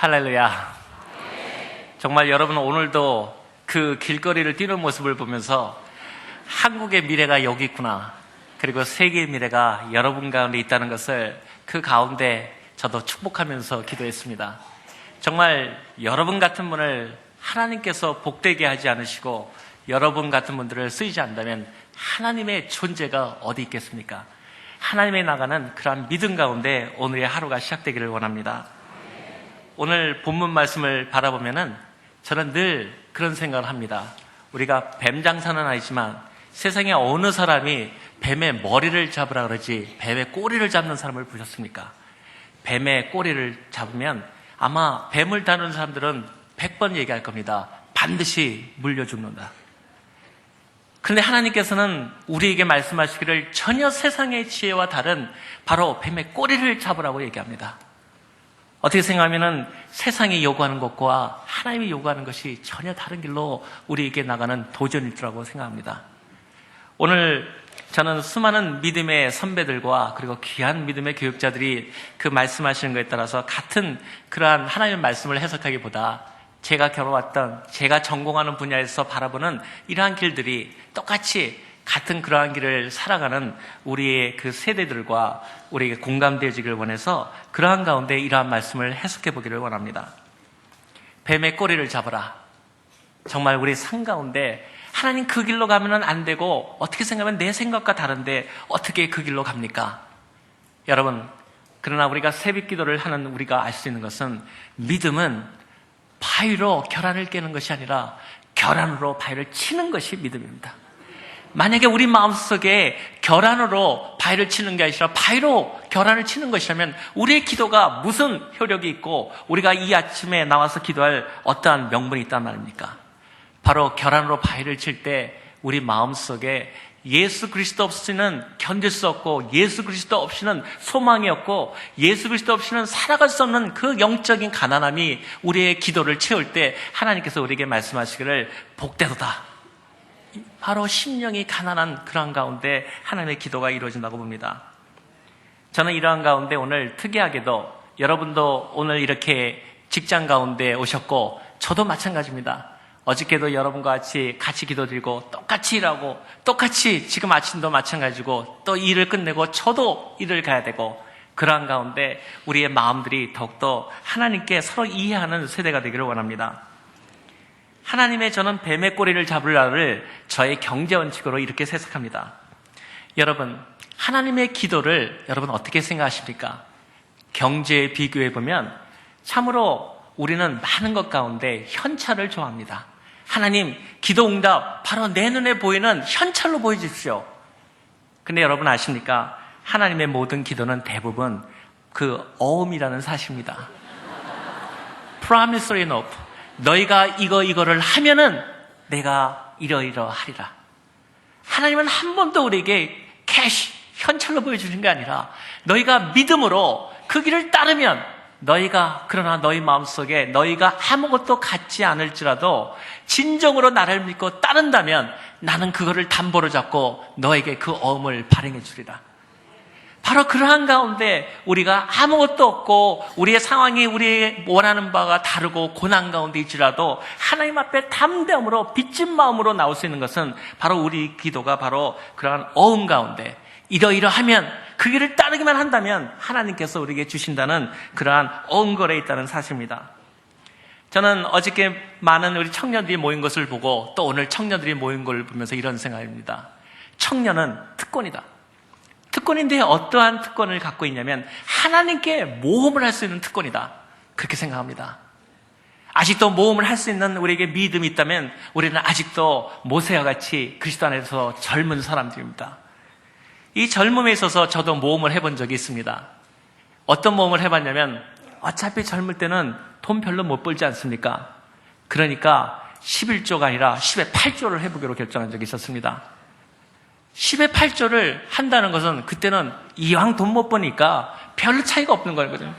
할렐루야. 정말 여러분 오늘도 그 길거리를 뛰는 모습을 보면서 한국의 미래가 여기 있구나, 그리고 세계의 미래가 여러분 가운데 있다는 것을 그 가운데 저도 축복하면서 기도했습니다. 정말 여러분 같은 분을 하나님께서 복되게 하지 않으시고 여러분 같은 분들을 쓰이지 않는다면 하나님의 존재가 어디 있겠습니까? 하나님의 나가는 그러한 믿음 가운데 오늘의 하루가 시작되기를 원합니다. 오늘 본문 말씀을 바라보면은 저는 늘 그런 생각을 합니다. 우리가 뱀 장사는 아니지만 세상에 어느 사람이 뱀의 머리를 잡으라 그러지 뱀의 꼬리를 잡는 사람을 보셨습니까? 뱀의 꼬리를 잡으면 아마 뱀을 다루는 사람들은 100번 얘기할 겁니다. 반드시 물려 죽는다. 그런데 하나님께서는 우리에게 말씀하시기를 전혀 세상의 지혜와 다른 바로 뱀의 꼬리를 잡으라고 얘기합니다. 어떻게 생각하면 세상이 요구하는 것과 하나님이 요구하는 것이 전혀 다른 길로 우리에게 나가는 도전일 거라고 생각합니다. 오늘 저는 수많은 믿음의 선배들과 그리고 귀한 믿음의 교육자들이 그 말씀하시는 것에 따라서 같은 그러한 하나님의 말씀을 해석하기보다 제가 겨뤄왔던, 제가 전공하는 분야에서 바라보는 이러한 길들이 똑같이 같은 그러한 길을 살아가는 우리의 그 세대들과 우리에게 공감되어지기를 원해서 그러한 가운데 이러한 말씀을 해석해 보기를 원합니다. 뱀의 꼬리를 잡아라. 정말 우리 삶 가운데 하나님 그 길로 가면 안 되고 어떻게 생각하면 내 생각과 다른데 어떻게 그 길로 갑니까? 여러분, 그러나 우리가 새벽 기도를 하는 우리가 알 수 있는 것은 믿음은 바위로 결안을 깨는 것이 아니라 결안으로 바위를 치는 것이 믿음입니다. 만약에 우리 마음속에 결안으로 바위를 치는 게 아니라 바위로 결안을 치는 것이라면 우리의 기도가 무슨 효력이 있고 우리가 이 아침에 나와서 기도할 어떠한 명분이 있단 말입니까? 바로 결안으로 바위를 칠 때 우리 마음속에 예수 그리스도 없이는 견딜 수 없고 예수 그리스도 없이는 소망이 없고 예수 그리스도 없이는 살아갈 수 없는 그 영적인 가난함이 우리의 기도를 채울 때 하나님께서 우리에게 말씀하시기를 복되도다. 바로 심령이 가난한 그러한 가운데 하나님의 기도가 이루어진다고 봅니다. 저는 이러한 가운데 오늘 특이하게도 여러분도 오늘 이렇게 직장 가운데 오셨고 저도 마찬가지입니다. 어저께도 여러분과 같이 기도드리고 똑같이 일하고 똑같이 지금 아침도 마찬가지고 또 일을 끝내고 저도 일을 가야 되고 그러한 가운데 우리의 마음들이 더욱더 하나님께 서로 이해하는 세대가 되기를 원합니다. 하나님의 저는 뱀의 꼬리를 잡을 날을 저의 경제 원칙으로 이렇게 해석합니다. 여러분, 하나님의 기도를 여러분 어떻게 생각하십니까? 경제에 비교해보면 참으로 우리는 많은 것 가운데 현찰을 좋아합니다. 하나님, 기도 응답 바로 내 눈에 보이는 현찰로 보여주십시오. 근데 여러분 아십니까? 하나님의 모든 기도는 대부분 그 어음이라는 사실입니다. Promissory note. 너희가 이거를 하면은 내가 이러이러하리라. 하나님은 한 번도 우리에게 캐시, 현찰로 보여주는 게 아니라 너희가 믿음으로 그 길을 따르면 그러나 너희 마음속에 너희가 아무것도 갖지 않을지라도 진정으로 나를 믿고 따른다면 나는 그거를 담보로 잡고 너에게 그 어음을 발행해 주리라. 바로 그러한 가운데 우리가 아무것도 없고 우리의 상황이 우리의 원하는 바가 다르고 고난 가운데 있지라도 하나님 앞에 담대함으로 빚진 마음으로 나올 수 있는 것은 바로 우리 기도가 바로 그러한 어음 가운데 이러이러하면 그 길을 따르기만 한다면 하나님께서 우리에게 주신다는 그러한 어음거래에 있다는 사실입니다. 저는 어저께 많은 우리 청년들이 모인 것을 보고 또 오늘 청년들이 모인 걸 보면서 이런 생각입니다. 청년은 특권이다. 특권인데 어떠한 특권을 갖고 있냐면 하나님께 모험을 할 수 있는 특권이다. 그렇게 생각합니다. 아직도 모험을 할 수 있는 우리에게 믿음이 있다면 우리는 아직도 모세와 같이 그리스도 안에서 젊은 사람들입니다. 이 젊음에 있어서 저도 모험을 해본 적이 있습니다. 어떤 모험을 해봤냐면 어차피 젊을 때는 돈 별로 못 벌지 않습니까? 그러니까 11조가 아니라 10의 8조를 해보기로 결정한 적이 있었습니다. 10의 8조를 한다는 것은 그때는 이왕 돈 못 버니까 별로 차이가 없는 거거든요.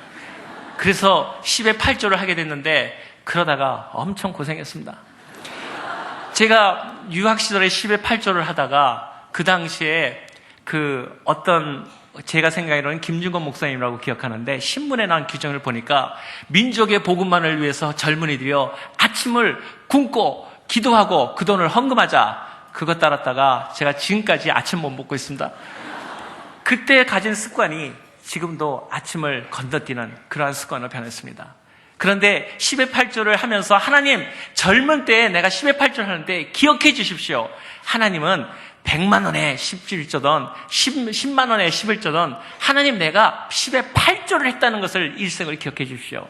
그래서 10의 8조를 하게 됐는데 그러다가 엄청 고생했습니다. 제가 유학 시절에 10의 8조를 하다가 그 당시에 그 어떤 제가 생각하기로는 김준건 목사님이라고 기억하는데 신문에 난 규정을 보니까 민족의 복음만을 위해서 젊은이들이요 아침을 굶고 기도하고 그 돈을 헌금하자 그것 따랐다가 제가 지금까지 아침 못 먹고 있습니다. 그때 가진 습관이 지금도 아침을 건너뛰는 그러한 습관으로 변했습니다. 그런데 10의 8조를 하면서 하나님 젊은 때에 내가 10의 8조를 하는데 기억해 주십시오. 하나님은 100만 원에 11조든 10만 원에 11조든 하나님 내가 10의 8조를 했다는 것을 일생을 기억해 주십시오.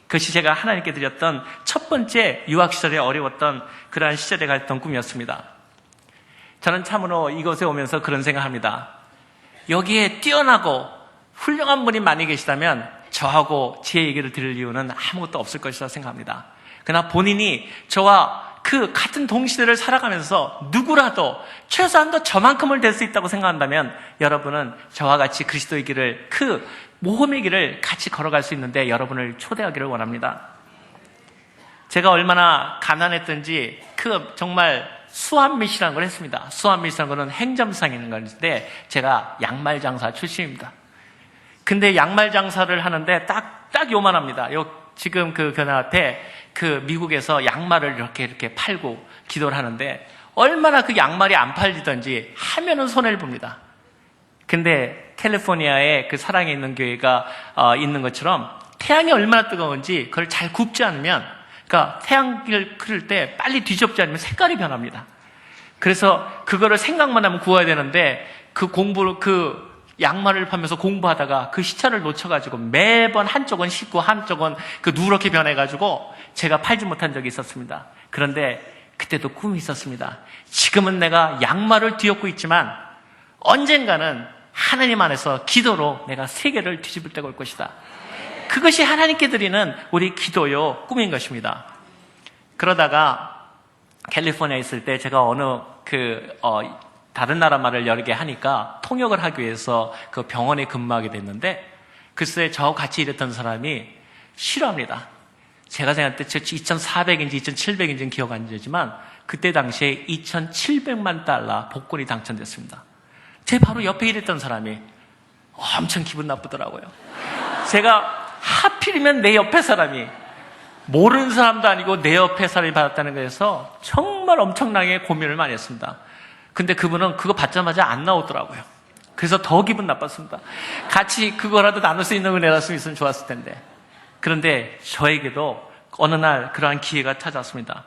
그것이 제가 하나님께 드렸던 첫 번째 유학 시절에 어려웠던 그러한 시절에 갔던 꿈이었습니다. 저는 참으로 이곳에 오면서 그런 생각합니다. 여기에 뛰어나고 훌륭한 분이 많이 계시다면 저하고 제 얘기를 들을 이유는 아무것도 없을 것이라고 생각합니다. 그러나 본인이 저와 그 같은 동시대를 살아가면서 누구라도 최소한도 저만큼을 될 수 있다고 생각한다면 여러분은 저와 같이 그리스도의 길을 그 모험의 길을 같이 걸어갈 수 있는데 여러분을 초대하기를 원합니다. 제가 얼마나 가난했던지 그 정말 수완미시라는 걸 했습니다. 수완미시라는 거는 행점상에 있는 건데 제가 양말 장사 출신입니다. 근데 양말 장사를 하는데 딱 요만합니다. 지금 그 견해 앞에 그 미국에서 양말을 이렇게 팔고 기도를 하는데 얼마나 그 양말이 안 팔리던지 하면은 손해를 봅니다. 근데 캘리포니아에 그 사랑에 있는 교회가 있는 것처럼 태양이 얼마나 뜨거운지 그걸 잘 굽지 않으면 그러니까 태양을 그릴 때 빨리 뒤집지 않으면 색깔이 변합니다. 그래서 그거를 생각만 하면 구워야 되는데 그 양말을 파면서 공부하다가 그 시차를 놓쳐가지고 매번 한쪽은 식고 한쪽은 그 누렇게 변해가지고 제가 팔지 못한 적이 있었습니다. 그런데 그때도 꿈이 있었습니다. 지금은 내가 양말을 뒤엎고 있지만 언젠가는 하나님 안에서 기도로 내가 세계를 뒤집을 때가 올 것이다. 그것이 하나님께 드리는 우리 기도요 꿈인 것입니다. 그러다가 캘리포니아에 있을 때 제가 다른 나라 말을 여러 개 하니까 통역을 하기 위해서 그 병원에 근무하게 됐는데 글쎄 저하고 같이 일했던 사람이 싫어합니다. 제가 생각할 때 2,400인지 2,700인지는 기억 안 나지만 그때 당시에 2,700만 달러 복권이 당첨됐습니다. 제 바로 옆에 일했던 사람이 엄청 기분 나쁘더라고요. 제가 하필이면 내 옆에 사람이 모르는 사람도 아니고 내 옆에 사람이 받았다는 거에서 정말 엄청나게 고민을 많이 했습니다. 근데 그분은 그거 받자마자 안 나오더라고요. 그래서 더 기분 나빴습니다. 같이 그거라도 나눌 수 있는 은혜라도 있으면 좋았을 텐데. 그런데 저에게도 어느 날 그러한 기회가 찾아왔습니다.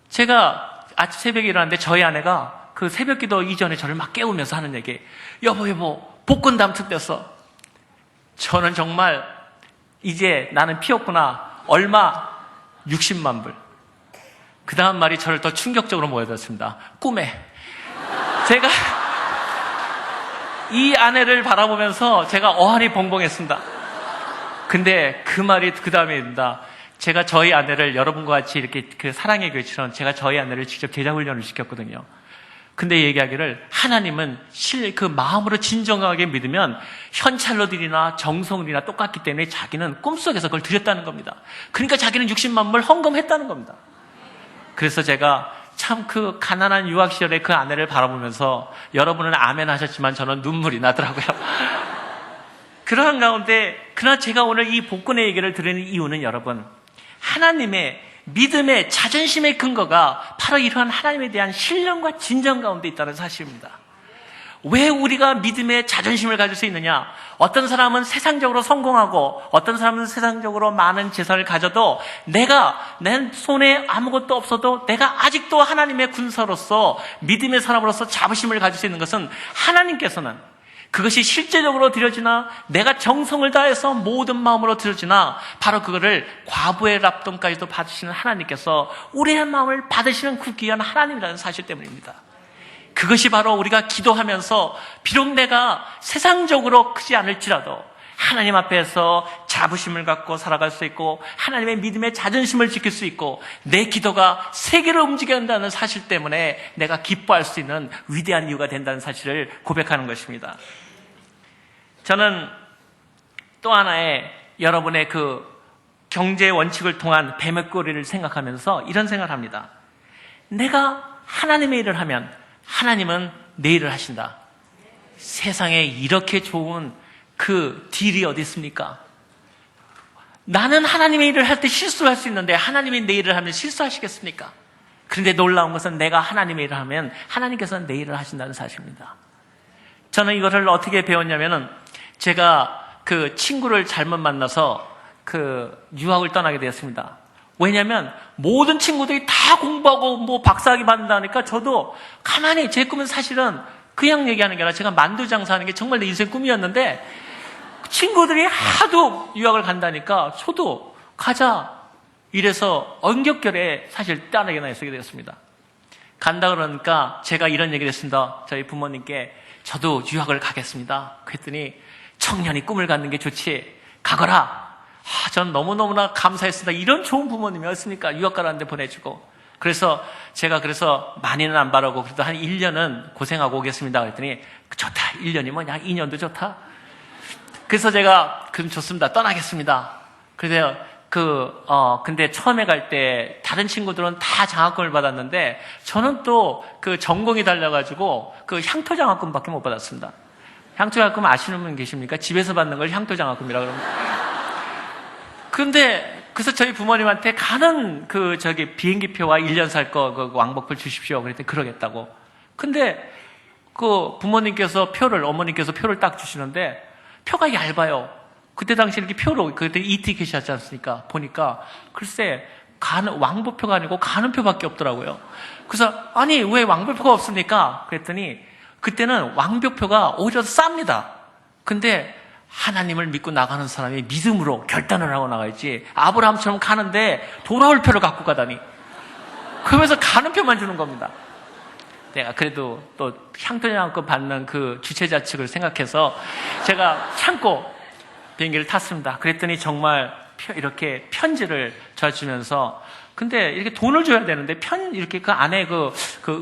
제가 아침 새벽에 일어났는데 저희 아내가 그 새벽 기도 이전에 저를 막 깨우면서 하는 얘기, 여보 복권 당첨됐어. 저는 정말 이제 나는 피었구나. 얼마? 60만 불. 그 다음 말이 저를 더 충격적으로 모여들었습니다. 꿈에. 제가 이 아내를 바라보면서 제가 어안이 벙벙했습니다. 근데 그 말이 그 다음에입니다. 제가 저희 아내를 여러분과 같이 이렇게 그 사랑의 교회처럼 제가 저희 아내를 직접 제자훈련을 시켰거든요. 근데 얘기하기를 하나님은 그 마음으로 진정하게 믿으면 현찰로들이나 정성들이나 똑같기 때문에 자기는 꿈속에서 그걸 드렸다는 겁니다. 그러니까 자기는 60만 불 헌금했다는 겁니다. 그래서 제가 참 그 가난한 유학 시절에 그 아내를 바라보면서 여러분은 아멘 하셨지만 저는 눈물이 나더라고요. 그러한 가운데 그러나 제가 오늘 이 복권의 얘기를 드리는 이유는 여러분 하나님의 믿음의 자존심의 근거가 바로 이러한 하나님에 대한 신령과 진정 가운데 있다는 사실입니다. 왜 우리가 믿음의 자존심을 가질 수 있느냐? 어떤 사람은 세상적으로 성공하고 어떤 사람은 세상적으로 많은 재산을 가져도 내가 내 손에 아무것도 없어도 내가 아직도 하나님의 군사로서 믿음의 사람으로서 자부심을 가질 수 있는 것은 하나님께서는 그것이 실제적으로 드려지나 내가 정성을 다해서 모든 마음으로 드려지나 바로 그거를 과부의 랍돈까지도 받으시는 하나님께서 우리의 마음을 받으시는 그 귀한 하나님이라는 사실 때문입니다. 그것이 바로 우리가 기도하면서 비록 내가 세상적으로 크지 않을지라도 하나님 앞에서 자부심을 갖고 살아갈 수 있고 하나님의 믿음의 자존심을 지킬 수 있고 내 기도가 세계를 움직여야 한다는 사실 때문에 내가 기뻐할 수 있는 위대한 이유가 된다는 사실을 고백하는 것입니다. 저는 또 하나의 여러분의 그 경제의 원칙을 통한 뱀의 꼬리를 생각하면서 이런 생각을 합니다. 내가 하나님의 일을 하면 하나님은 내 일을 하신다. 세상에 이렇게 좋은 그 딜이 어디 있습니까? 나는 하나님의 일을 할 때 실수를 할 수 있는데 하나님이 내 일을 하면 실수하시겠습니까? 그런데 놀라운 것은 내가 하나님의 일을 하면 하나님께서는 내 일을 하신다는 사실입니다. 저는 이것을 어떻게 배웠냐면은 제가 그 친구를 잘못 만나서 그 유학을 떠나게 되었습니다. 왜냐하면 모든 친구들이 다 공부하고 뭐 박사학위 받는다니까 저도 가만히 제 꿈은 사실은 그냥 얘기하는 게 아니라 제가 만두 장사하는 게 정말 내 인생 꿈이었는데 친구들이 하도 유학을 간다니까 저도 가자 이래서 언격결에 사실 떠나게 나서게 되었습니다. 간다 그러니까 제가 이런 얘기를 했습니다. 저희 부모님께 저도 유학을 가겠습니다. 그랬더니 청년이 꿈을 갖는 게 좋지 가거라. 전 너무너무나 감사했습니다. 이런 좋은 부모님이었으니까 유학 가라는데 보내주고 그래서 제가 많이는 안 바라고 그래도 한 1년은 고생하고 오겠습니다. 그랬더니 좋다. 1년이 뭐냐 2년도 좋다. 그래서 제가 그럼 좋습니다. 떠나겠습니다. 그래서 근데 처음에 갈 때 다른 친구들은 다 장학금을 받았는데 저는 또 그 전공이 달려가지고 그 향토 장학금밖에 못 받았습니다. 향토 장학금 아시는 분 계십니까? 집에서 받는 걸 향토 장학금이라고 그럽니다. 그래서 저희 부모님한테 가는 비행기표와 1년 살 거 왕복을 주십시오. 그랬더니 그러겠다고. 근데 그 부모님께서 어머님께서 표를 딱 주시는데 표가 얇아요. 그때 당시 이렇게 그때 이티켓이었지 않습니까? 보니까 글쎄 왕복표가 아니고 가는 표밖에 없더라고요. 그래서 아니 왜 왕복표가 없습니까? 그랬더니 그때는 왕복표가 오히려 쌉니다. 근데 하나님을 믿고 나가는 사람이 믿음으로 결단을 하고 나가야지 아브라함처럼 가는데 돌아올 표를 갖고 가다니 그러면서 가는 표만 주는 겁니다. 내가 그래도 또 향토장학금 받는 그 주최자 측을 생각해서 제가 참고 비행기를 탔습니다. 그랬더니 정말 이렇게 편지를 줘주면서 근데 이렇게 돈을 줘야 되는데 이렇게 그 안에 그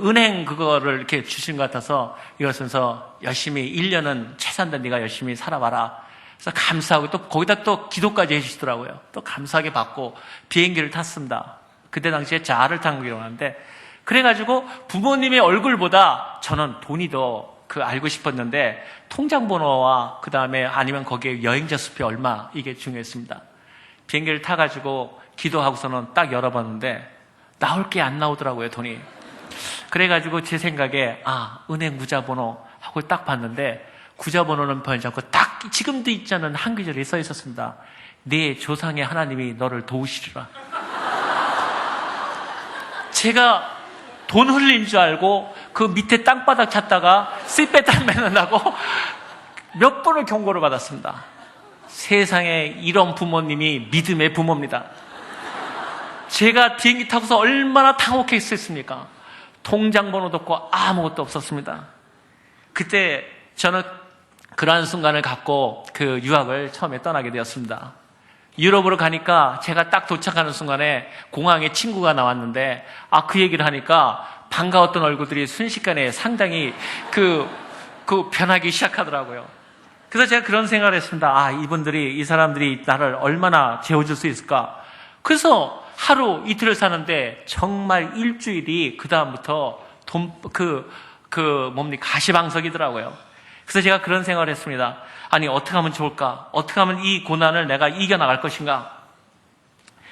은행 그거를 이렇게 주신 것 같아서 이러면서 열심히 1년은 최선다 네가 열심히 살아봐라. 그래서 감사하고 또 거기다 또 기도까지 해주시더라고요. 또 감사하게 받고 비행기를 탔습니다. 그때 당시에 자를 탄기로 하는데 그래가지고 부모님의 얼굴보다 저는 돈이 더 알고 싶었는데 통장 번호와 그 다음에 아니면 거기에 여행자 수표 얼마 이게 중요했습니다. 비행기를 타가지고 기도하고서는 딱 열어봤는데 나올 게 안 나오더라고요, 돈이. 그래가지고 제 생각에 은행 구자번호 하고 딱 봤는데 구자번호는 보이지 않고 딱 지금도 있지 않은 한 구절이 써 있었습니다. 네 조상의 하나님이 너를 도우시리라. 제가 돈 흘린 줄 알고 그 밑에 땅바닥 찾다가 씨빼딱 매는다고 몇 번을 경고를 받았습니다. 세상에 이런 부모님이 믿음의 부모입니다. 제가 비행기 타고서 얼마나 당혹했었습니까? 통장 번호도 없고 아무것도 없었습니다. 그때 저는 그러한 순간을 갖고 그 유학을 처음에 떠나게 되었습니다. 유럽으로 가니까 제가 딱 도착하는 순간에 공항에 친구가 나왔는데 그 얘기를 하니까 반가웠던 얼굴들이 순식간에 상당히 변하기 시작하더라고요. 그래서 제가 그런 생각을 했습니다. 이 사람들이 나를 얼마나 재워줄 수 있을까? 그래서 하루 이틀을 사는데 정말 일주일이 그다음부터 가시방석이더라고요. 그래서 제가 그런 생각을 했습니다. 아니 어떻게 하면 좋을까? 어떻게 하면 이 고난을 내가 이겨나갈 것인가?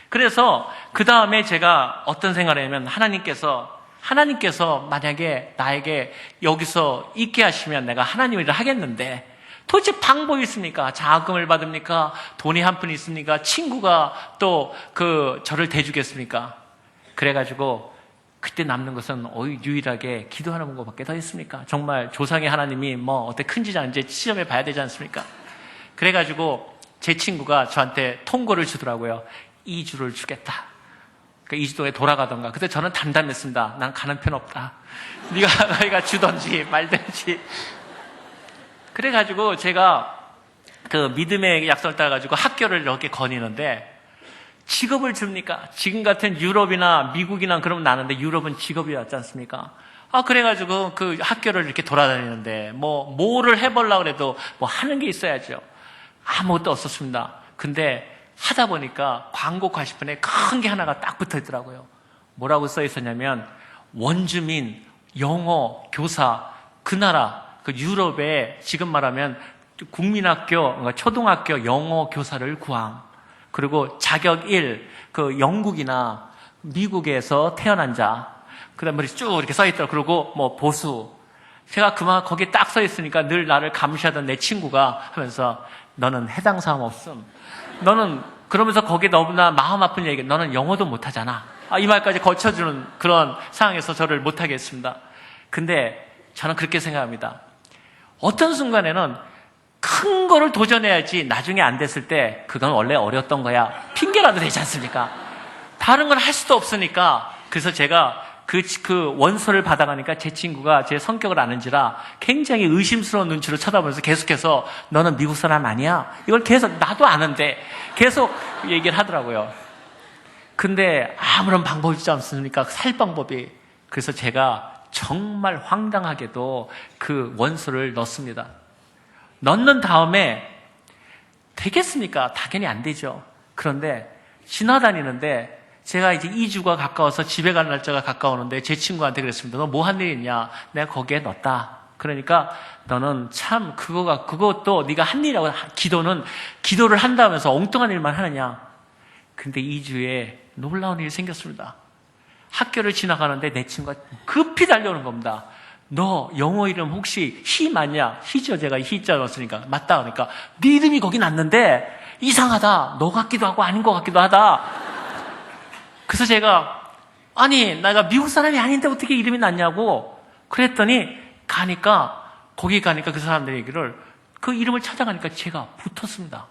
그래서 그 다음에 제가 어떤 생각을 했냐면 하나님께서 만약에 나에게 여기서 있게 하시면 내가 하나님 일을 하겠는데 도대체 방법이 있습니까? 장학금을 받습니까? 돈이 한 푼 있습니까? 친구가 또 저를 대주겠습니까? 그래가지고 그때 남는 것은 유일하게 기도하는 것밖에 더 있습니까? 정말 조상의 하나님이 어때 큰지 작은지 시험해 봐야 되지 않습니까? 그래가지고 제 친구가 저한테 통고를 주더라고요. 2주를 주겠다. 그러니까 2주 동안에 돌아가던가. 그때 저는 담담했습니다. 난 가는 편 없다. 너희가 주던지 말든지. 그래가지고 제가 믿음의 약속을 따라가지고 학교를 이렇게 거니는데 직업을 줍니까? 지금 같은 유럽이나 미국이나 그러면 나는데 유럽은 직업이 왔지 않습니까? 그래가지고 그 학교를 이렇게 돌아다니는데 뭐를 해보려고 해도 하는 게 있어야죠. 아무것도 없었습니다. 근데 하다 보니까 광고 게시판에 큰 게 하나가 딱 붙어 있더라고요. 뭐라고 써 있었냐면 원주민, 영어, 교사, 그 나라 그 유럽에 지금 말하면 국민학교, 초등학교 영어 교사를 구함. 그리고 자격 1, 그 영국이나 미국에서 태어난 자. 그 다음에 쭉 이렇게 써있더라고요. 그리고 뭐 보수. 제가 그만 거기에 딱 써있으니까 늘 나를 감시하던 내 친구가 하면서 너는 해당 사항 없음. 너는 그러면서 거기에 너무나 마음 아픈 얘기, 너는 영어도 못하잖아. 이 말까지 거쳐주는 그런 상황에서 저를 못하게 했습니다. 근데 저는 그렇게 생각합니다. 어떤 순간에는 큰 거를 도전해야지 나중에 안 됐을 때 그건 원래 어려웠던 거야. 핑계라도 되지 않습니까? 다른 건 할 수도 없으니까. 그래서 제가 그 원서를 받아가니까 제 친구가 제 성격을 아는지라 굉장히 의심스러운 눈치로 쳐다보면서 계속해서 너는 미국 사람 아니야? 이걸 계속 나도 아는데 계속 얘기를 하더라고요. 근데 아무런 방법이 있지 않습니까? 살 방법이. 그래서 제가 정말 황당하게도 그 원서를 넣습니다. 넣는 다음에 되겠습니까? 당연히 안 되죠. 그런데 지나다니는데 제가 이제 2주가 가까워서 집에 갈 날짜가 가까우는데 제 친구한테 그랬습니다. 너 뭐 한 일 있냐? 내가 거기에 넣었다. 그러니까 너는 참 그것도 네가 한 일이라고 기도를 한다면서 엉뚱한 일만 하느냐? 근데 2주에 놀라운 일이 생겼습니다. 학교를 지나가는데 내 친구가 급히 달려오는 겁니다. 너 영어 이름 혹시 희 맞냐? 희죠. 제가 희자 넣었으니까. 맞다. 그러니까 네 이름이 거기 났는데 이상하다. 너 같기도 하고 아닌 것 같기도 하다. 그래서 제가 아니 내가 미국 사람이 아닌데 어떻게 이름이 났냐고 그랬더니 거기 가니까 그 사람들 얘기를 그 이름을 찾아가니까 제가 붙었습니다.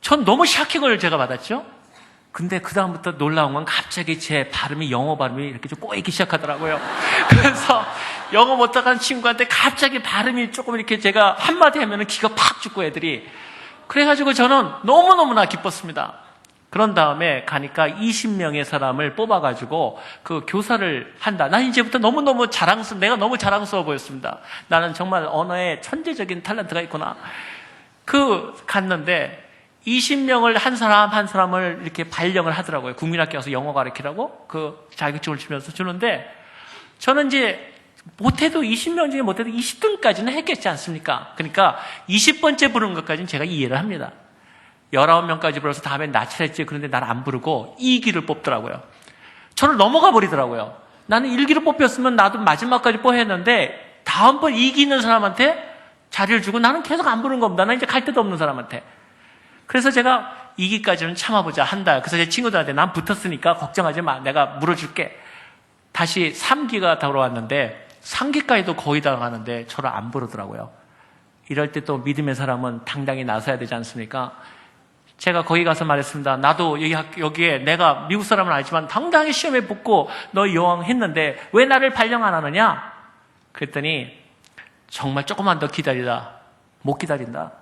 전 너무 샤킹을 제가 받았죠. 근데 그 다음부터 놀라운 건 갑자기 제 발음이 영어 발음이 이렇게 좀 꼬이기 시작하더라고요. 그래서 영어 못하는 친구한테 갑자기 발음이 조금 이렇게 제가 한마디 하면은 기가 팍 죽고 애들이 그래가지고 저는 너무너무나 기뻤습니다. 그런 다음에 가니까 20명의 사람을 뽑아가지고 그 교사를 한다. 난 이제부터 내가 너무 자랑스러워 보였습니다. 나는 정말 언어에 천재적인 탤런트가 있구나. 갔는데 20명을 한 사람을 이렇게 발령을 하더라고요. 국민학교 가서 영어 가르치라고 그 자격증을 주는데 저는 이제 못해도 20명 중에 못해도 20등까지는 했겠지 않습니까? 그러니까 20번째 부르는 것까지는 제가 이해를 합니다. 19명까지 불러서 다음엔 나차했지. 그런데 날 안 부르고 2기를 뽑더라고요. 저를 넘어가 버리더라고요. 나는 1기를 뽑혔으면 나도 마지막까지 뽑혔는데 다음번 2기 있는 사람한테 자리를 주고 나는 계속 안 부르는 겁니다. 나 이제 갈 데도 없는 사람한테. 그래서 제가 2기까지는 참아보자 한다. 그래서 제 친구들한테 난 붙었으니까 걱정하지 마. 내가 물어줄게. 다시 3기가 돌아왔는데 3기까지도 거의 다 가는데 저를 안 부르더라고요. 이럴 때 또 믿음의 사람은 당당히 나서야 되지 않습니까? 제가 거기 가서 말했습니다. 나도 여기에 내가 미국 사람은 알지만 당당히 시험에 붙고 너 여왕 했는데 왜 나를 발령 안 하느냐? 그랬더니 정말 조금만 더 기다리다. 못 기다린다.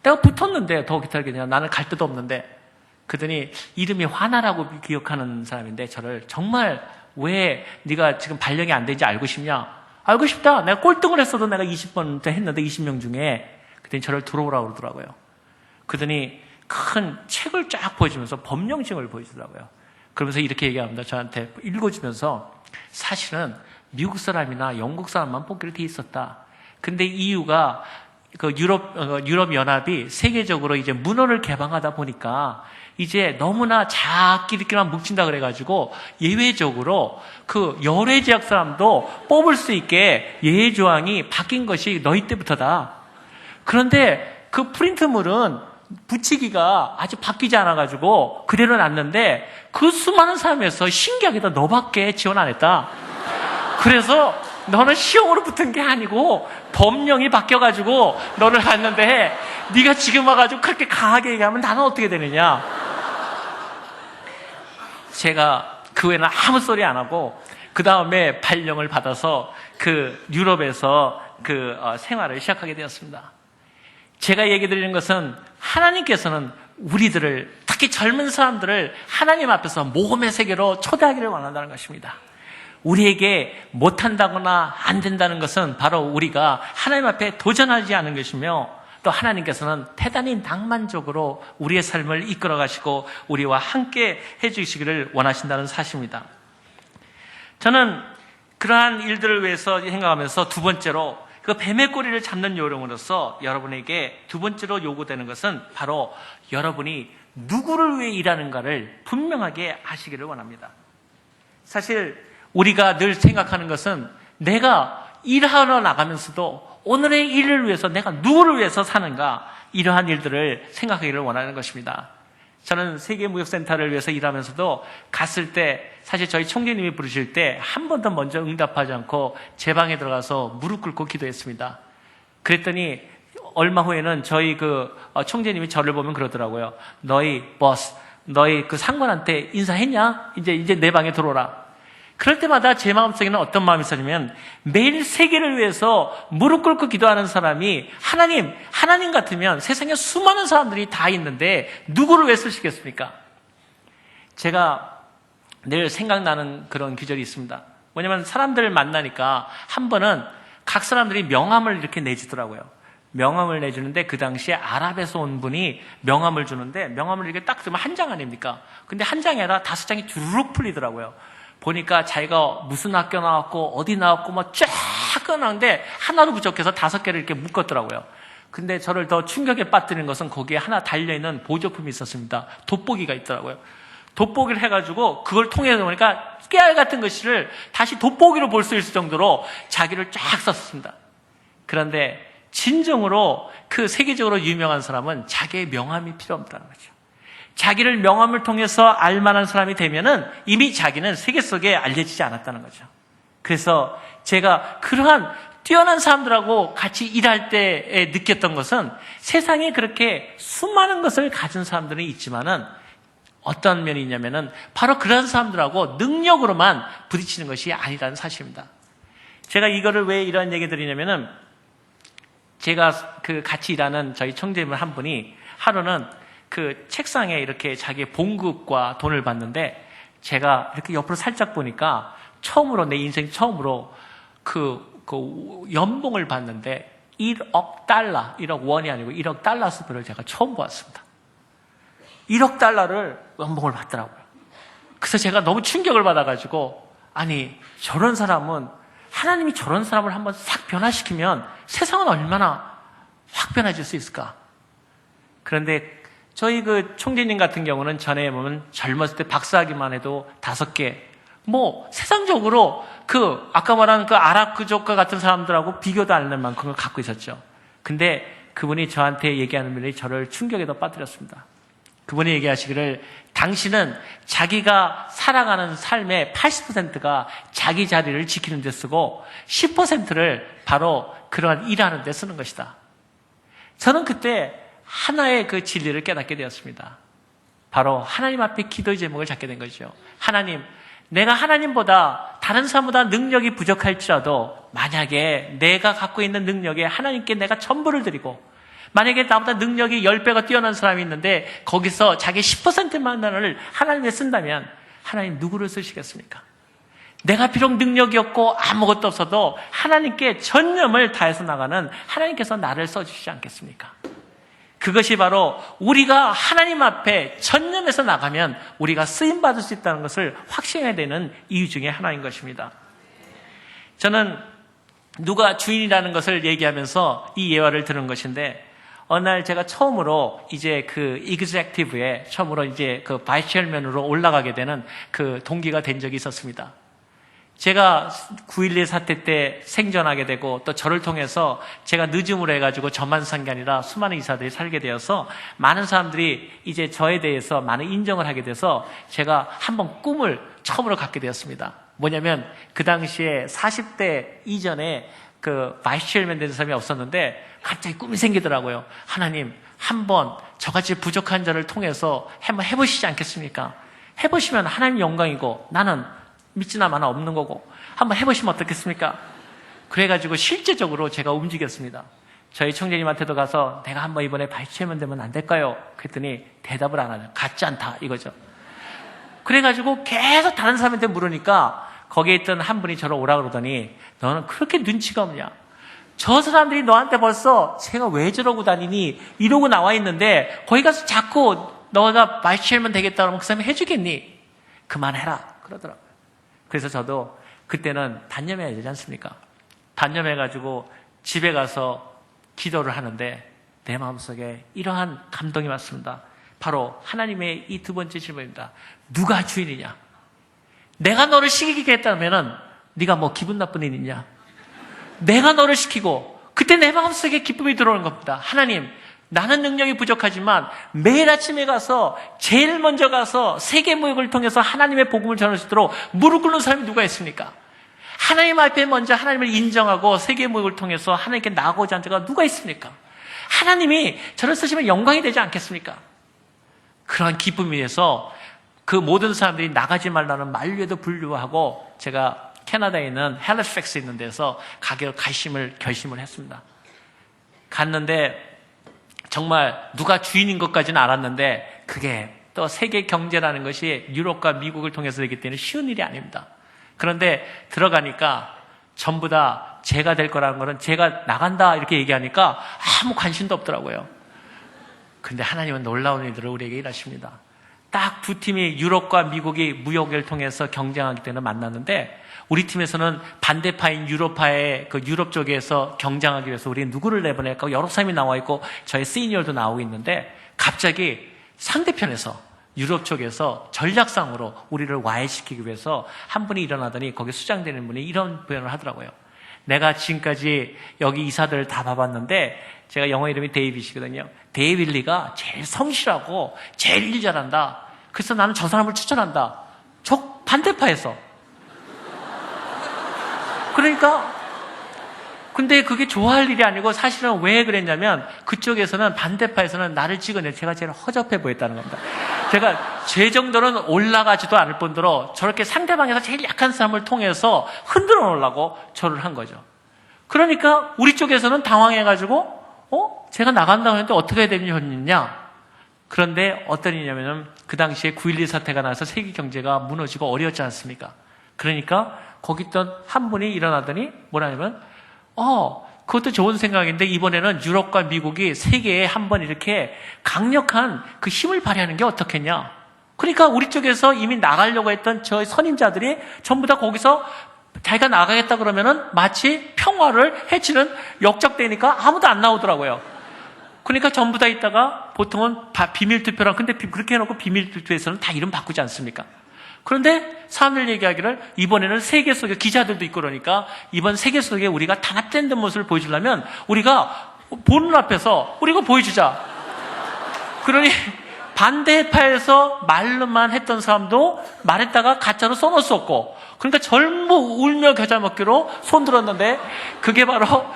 내가 붙었는데 더 기다리겠냐? 나는 갈 데도 없는데. 그랬더니 이름이 화나라고 기억하는 사람인데 저를 정말 왜 네가 지금 발령이 안 되는지 알고 싶냐? 알고 싶다. 내가 꼴등을 했어도 내가 20번 했는데 20명 중에. 그랬더니 저를 들어오라고 그러더라고요. 그러더니 큰 책을 쫙 보여주면서 법령증을 보여주더라고요. 그러면서 이렇게 얘기합니다. 저한테 읽어주면서 사실은 미국 사람이나 영국 사람만 뽑기로 돼 있었다. 근데 이유가 그 유럽 연합이 세계적으로 이제 문헌을 개방하다 보니까 이제 너무나 자기들끼리만 뭉친다 그래가지고 예외적으로 그 열애 지역 사람도 뽑을 수 있게 예외 조항이 바뀐 것이 너희 때부터다. 그런데 그 프린트물은 붙이기가 아직 바뀌지 않아가지고 그대로 놨는데 그 수많은 사람에서 신기하게도 너밖에 지원 안 했다. 그래서 너는 시험으로 붙은 게 아니고 법령이 바뀌어가지고 너를 갔는데 네가 지금 와가지고 그렇게 강하게 얘기하면 나는 어떻게 되느냐. 제가 그 외에는 아무 소리 안 하고 그 다음에 발령을 받아서 그 유럽에서 생활을 시작하게 되었습니다. 제가 얘기 드리는 것은 하나님께서는 우리들을 특히 젊은 사람들을 하나님 앞에서 모험의 세계로 초대하기를 원한다는 것입니다. 우리에게 못한다거나 안 된다는 것은 바로 우리가 하나님 앞에 도전하지 않은 것이며 또 하나님께서는 대단히 낭만적으로 우리의 삶을 이끌어 가시고 우리와 함께 해주시기를 원하신다는 사실입니다. 저는 그러한 일들을 위해서 생각하면서 두 번째로 그 뱀의 꼬리를 잡는 요령으로서 여러분에게 두 번째로 요구되는 것은 바로 여러분이 누구를 위해 일하는가를 분명하게 아시기를 원합니다. 사실 우리가 늘 생각하는 것은 내가 일하러 나가면서도 오늘의 일을 위해서 내가 누구를 위해서 사는가, 이러한 일들을 생각하기를 원하는 것입니다. 저는 세계무역센터를 위해서 일하면서도 갔을 때 사실 저희 총재님이 부르실 때 한 번도 먼저 응답하지 않고 제 방에 들어가서 무릎 꿇고 기도했습니다. 그랬더니 얼마 후에는 저희 총재님이 저를 보면 그러더라고요. 너희 버스, 너희 그 상관한테 인사했냐? 이제 내 방에 들어오라. 그럴 때마다 제 마음속에는 어떤 마음이 있었냐면, 매일 세계를 위해서 무릎 꿇고 기도하는 사람이 하나님 같으면 세상에 수많은 사람들이 다 있는데 누구를 왜 쓰시겠습니까? 제가 늘 생각나는 그런 규절이 있습니다. 뭐냐면 사람들을 만나니까 한 번은 각 사람들이 명함을 이렇게 내주더라고요. 명함을 내주는데 그 당시에 아랍에서 온 분이 명함을 주는데 명함을 이렇게 딱 들면 한 장 아닙니까? 근데 한 장이 아니라 5장이 주르륵 풀리더라고요. 보니까 자기가 무슨 학교 나왔고 어디 나왔고 막 쫙 나오는데 하나도 부족해서 5개를 이렇게 묶었더라고요. 근데 저를 더 충격에 빠뜨린 것은 거기에 하나 달려있는 보조품이 있었습니다. 돋보기가 있더라고요. 돋보기를 해가지고 그걸 통해서 보니까 깨알 같은 것을 다시 돋보기로 볼 수 있을 정도로 자기를 쫙 썼습니다. 그런데 진정으로 그 세계적으로 유명한 사람은 자기의 명함이 필요 없다는 거죠. 자기를 명함을 통해서 알만한 사람이 되면은 이미 자기는 세계 속에 알려지지 않았다는 거죠. 그래서 제가 그러한 뛰어난 사람들하고 같이 일할 때에 느꼈던 것은 세상에 그렇게 수많은 것을 가진 사람들은 있지만은 어떤 면이 있냐면은 바로 그런 사람들하고 능력으로만 부딪히는 것이 아니라는 사실입니다. 제가 이거를 왜 이런 얘기 드리냐면은 제가 같이 일하는 저희 총재님 한 분이 하루는 그 책상에 이렇게 자기의 봉급과 돈을 봤는데 제가 이렇게 옆으로 살짝 보니까 처음으로 내 인생 처음으로 그 연봉을 받는데 1억 달러, 1억 원이 아니고 1억 달러 수표를 제가 처음 보았습니다. 1억 달러를 연봉을 받더라고요. 그래서 제가 너무 충격을 받아가지고 아니 저런 사람은 하나님이 저런 사람을 한번 싹 변화시키면 세상은 얼마나 확 변해질 수 있을까? 그런데 저희 총재님 같은 경우는 전에 보면 젊었을 때 박사학위만 해도 5개. 세상적으로 아까 말한 아랍 그족과 같은 사람들하고 비교도 안 할 만큼을 갖고 있었죠. 근데 그분이 저한테 얘기하는 말이 저를 충격에 더 빠뜨렸습니다. 그분이 얘기하시기를 당신은 자기가 살아가는 삶의 80%가 자기 자리를 지키는 데 쓰고 10%를 바로 그러한 일하는 데 쓰는 것이다. 저는 그때 하나의 그 진리를 깨닫게 되었습니다. 바로 하나님 앞에 기도의 제목을 잡게 된 거죠. 하나님, 내가 하나님보다 다른 사람보다 능력이 부족할지라도 만약에 내가 갖고 있는 능력에 하나님께 내가 전부를 드리고 만약에 나보다 능력이 10배가 뛰어난 사람이 있는데 거기서 자기 10%만을 하나님에 쓴다면 하나님 누구를 쓰시겠습니까? 내가 비록 능력이 없고 아무것도 없어도 하나님께 전념을 다해서 나가는 하나님께서 나를 써주시지 않겠습니까? 그것이 바로 우리가 하나님 앞에 전념해서 나가면 우리가 쓰임받을 수 있다는 것을 확신해야 되는 이유 중에 하나인 것입니다. 저는 누가 주인이라는 것을 얘기하면서 이 예화를 들은 것인데 어느 날 제가 처음으로 이제 executive에 처음으로 이제 바이스 체어맨으로 올라가게 되는 동기가 된 적이 있었습니다. 제가 9.11 사태 때 생존하게 되고 또 저를 통해서 제가 늦음으로 해가지고 저만 산 게 아니라 수많은 이사들이 살게 되어서 많은 사람들이 이제 저에 대해서 많은 인정을 하게 돼서 제가 한번 꿈을 처음으로 갖게 되었습니다. 뭐냐면 그 당시에 40대 이전에 바이스 체어맨 된 사람이 없었는데 갑자기 꿈이 생기더라고요. 하나님, 한번 저같이 부족한 자를 통해서 한번 해보시지 않겠습니까? 해보시면 하나님 영광이고 나는 믿지나 마나 없는 거고 한번 해보시면 어떻겠습니까? 그래가지고 실제적으로 제가 움직였습니다. 저희 총재님한테도 가서 내가 한번 이번에 바이스 체어맨 되면 안 될까요? 그랬더니 대답을 안 하네요. 같지 않다 이거죠. 그래가지고 계속 다른 사람한테 물으니까 거기에 있던 한 분이 저를 오라 그러더니 너는 그렇게 눈치가 없냐? 저 사람들이 너한테 벌써 쟤가 왜 저러고 다니니? 이러고 나와 있는데 거기 가서 자꾸 너가 바이스 체어맨 되겠다 그러면 그 사람이 해주겠니? 그만해라 그러더라고요. 그래서 저도 그때는 단념해야 되지 않습니까? 단념해가지고 집에 가서 기도를 하는데 내 마음속에 이러한 감동이 왔습니다. 바로 하나님의 이 두 번째 질문입니다. 누가 주인이냐? 내가 너를 시키게 했다면 네가 뭐 기분 나쁜 일 있냐? 내가 너를 시키고 그때 내 마음속에 기쁨이 들어오는 겁니다. 하나님, 나는 능력이 부족하지만 매일 아침에 가서 제일 먼저 가서 세계무역을 통해서 하나님의 복음을 전할 수 있도록 무릎 꿇는 사람이 누가 있습니까? 하나님 앞에 먼저 하나님을 인정하고 세계무역을 통해서 하나님께 나아가고자 한 자가 누가 있습니까? 하나님이 저를 쓰시면 영광이 되지 않겠습니까? 그러한 기쁨이 돼서 그 모든 사람들이 나가지 말라는 만류에도 불구하고 제가 캐나다에 있는 헬리팩스에 있는 데서 가기로 결심을 했습니다. 갔는데 정말 누가 주인인 것까지는 알았는데 그게 또 세계 경제라는 것이 유럽과 미국을 통해서 되기 때문에 쉬운 일이 아닙니다. 그런데 들어가니까 전부 다 제가 될 거라는 거는 제가 나간다 이렇게 얘기하니까 아무 관심도 없더라고요. 근데 하나님은 놀라운 일들을 우리에게 일하십니다. 딱 두 팀이 유럽과 미국이 무역을 통해서 경쟁하기 때문에 만났는데 우리 팀에서는 반대파인 유럽파의 그 유럽 쪽에서 경쟁하기 위해서 우리 누구를 내보낼까 여러 사람이 나와 있고 저희 시니어도 나오고 있는데 갑자기 상대편에서 유럽 쪽에서 전략상으로 우리를 와해시키기 위해서 한 분이 일어나더니 거기 수장되는 분이 이런 표현을 하더라고요. 내가 지금까지 여기 이사들을 다 봐봤는데 제가 영어 이름이 데이빗이거든요. 데이빌리가 제일 성실하고 제일 일 잘한다. 그래서 나는 저 사람을 추천한다. 저 반대파에서. 그러니까 근데 그게 좋아할 일이 아니고 사실은 왜 그랬냐면 그쪽에서는 반대파에서는 나를 찍어내 제가 제일 허접해 보였다는 겁니다. 제가 제 정도는 올라가지도 않을 뿐더러 저렇게 상대방에서 제일 약한 사람을 통해서 흔들어 놓으려고 저를 한 거죠. 그러니까 우리 쪽에서는 당황해가지고 제가 나간다고 했는데 어떻게 해야 되느냐. 그런데 어떤 일이냐면 그 당시에 9.12 사태가 나서 세계 경제가 무너지고 어려웠지 않습니까? 그러니까 거기 있던 한 분이 일어나더니 뭐라냐면 그것도 좋은 생각인데 이번에는 유럽과 미국이 세계에 한번 이렇게 강력한 그 힘을 발휘하는 게 어떻겠냐. 그러니까 우리 쪽에서 이미 나가려고 했던 저희 선임자들이 전부 다 거기서 자기가 나가겠다 그러면은 마치 평화를 해치는 역적되니까 아무도 안 나오더라고요. 그러니까 전부 다 있다가 보통은 비밀투표랑 근데 그렇게 해놓고 비밀투표에서는 다 이름 바꾸지 않습니까? 그런데 사람들 얘기하기를 이번에는 세계 속에 기자들도 있고 그러니까 이번 세계 속에 우리가 단합된 모습을 보여주려면 우리가 보는 앞에서 우리가 보여주자. 그러니 반대파에서 말로만 했던 사람도 말했다가 가짜로 써놓을 수 없고 그러니까 전부 울며 겨자 먹기로 손 들었는데 그게 바로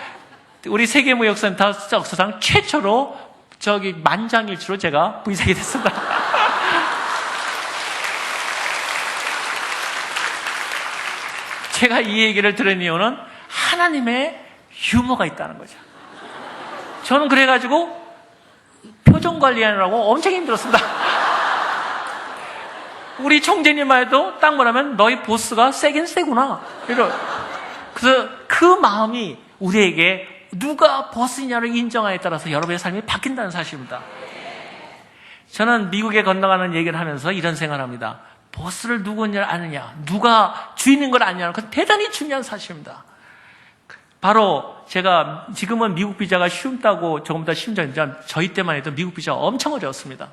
우리 세계무역센터 역사상 최초로 만장일치로 제가 부의장이 됐습니다. 제가 이 얘기를 들은 이유는 하나님의 유머가 있다는 거죠. 저는 그래가지고 표정 관리하느라고 엄청 힘들었습니다. 우리 총재님만 해도 딱 뭐라면 너희 보스가 세긴 세구나. 그래서 그 마음이 우리에게 누가 보스냐를 인정하에 따라서 여러분의 삶이 바뀐다는 사실입니다. 저는 미국에 건너가는 얘기를 하면서 이런 생각을 합니다. 보스를 누구냐 아느냐, 누가 주인인 걸 아느냐는 그건 대단히 중요한 사실입니다. 바로 제가 지금은 미국 비자가 쉽다고 조금보다 쉬운 점이지만 저희 때만 해도 미국 비자가 엄청 어려웠습니다.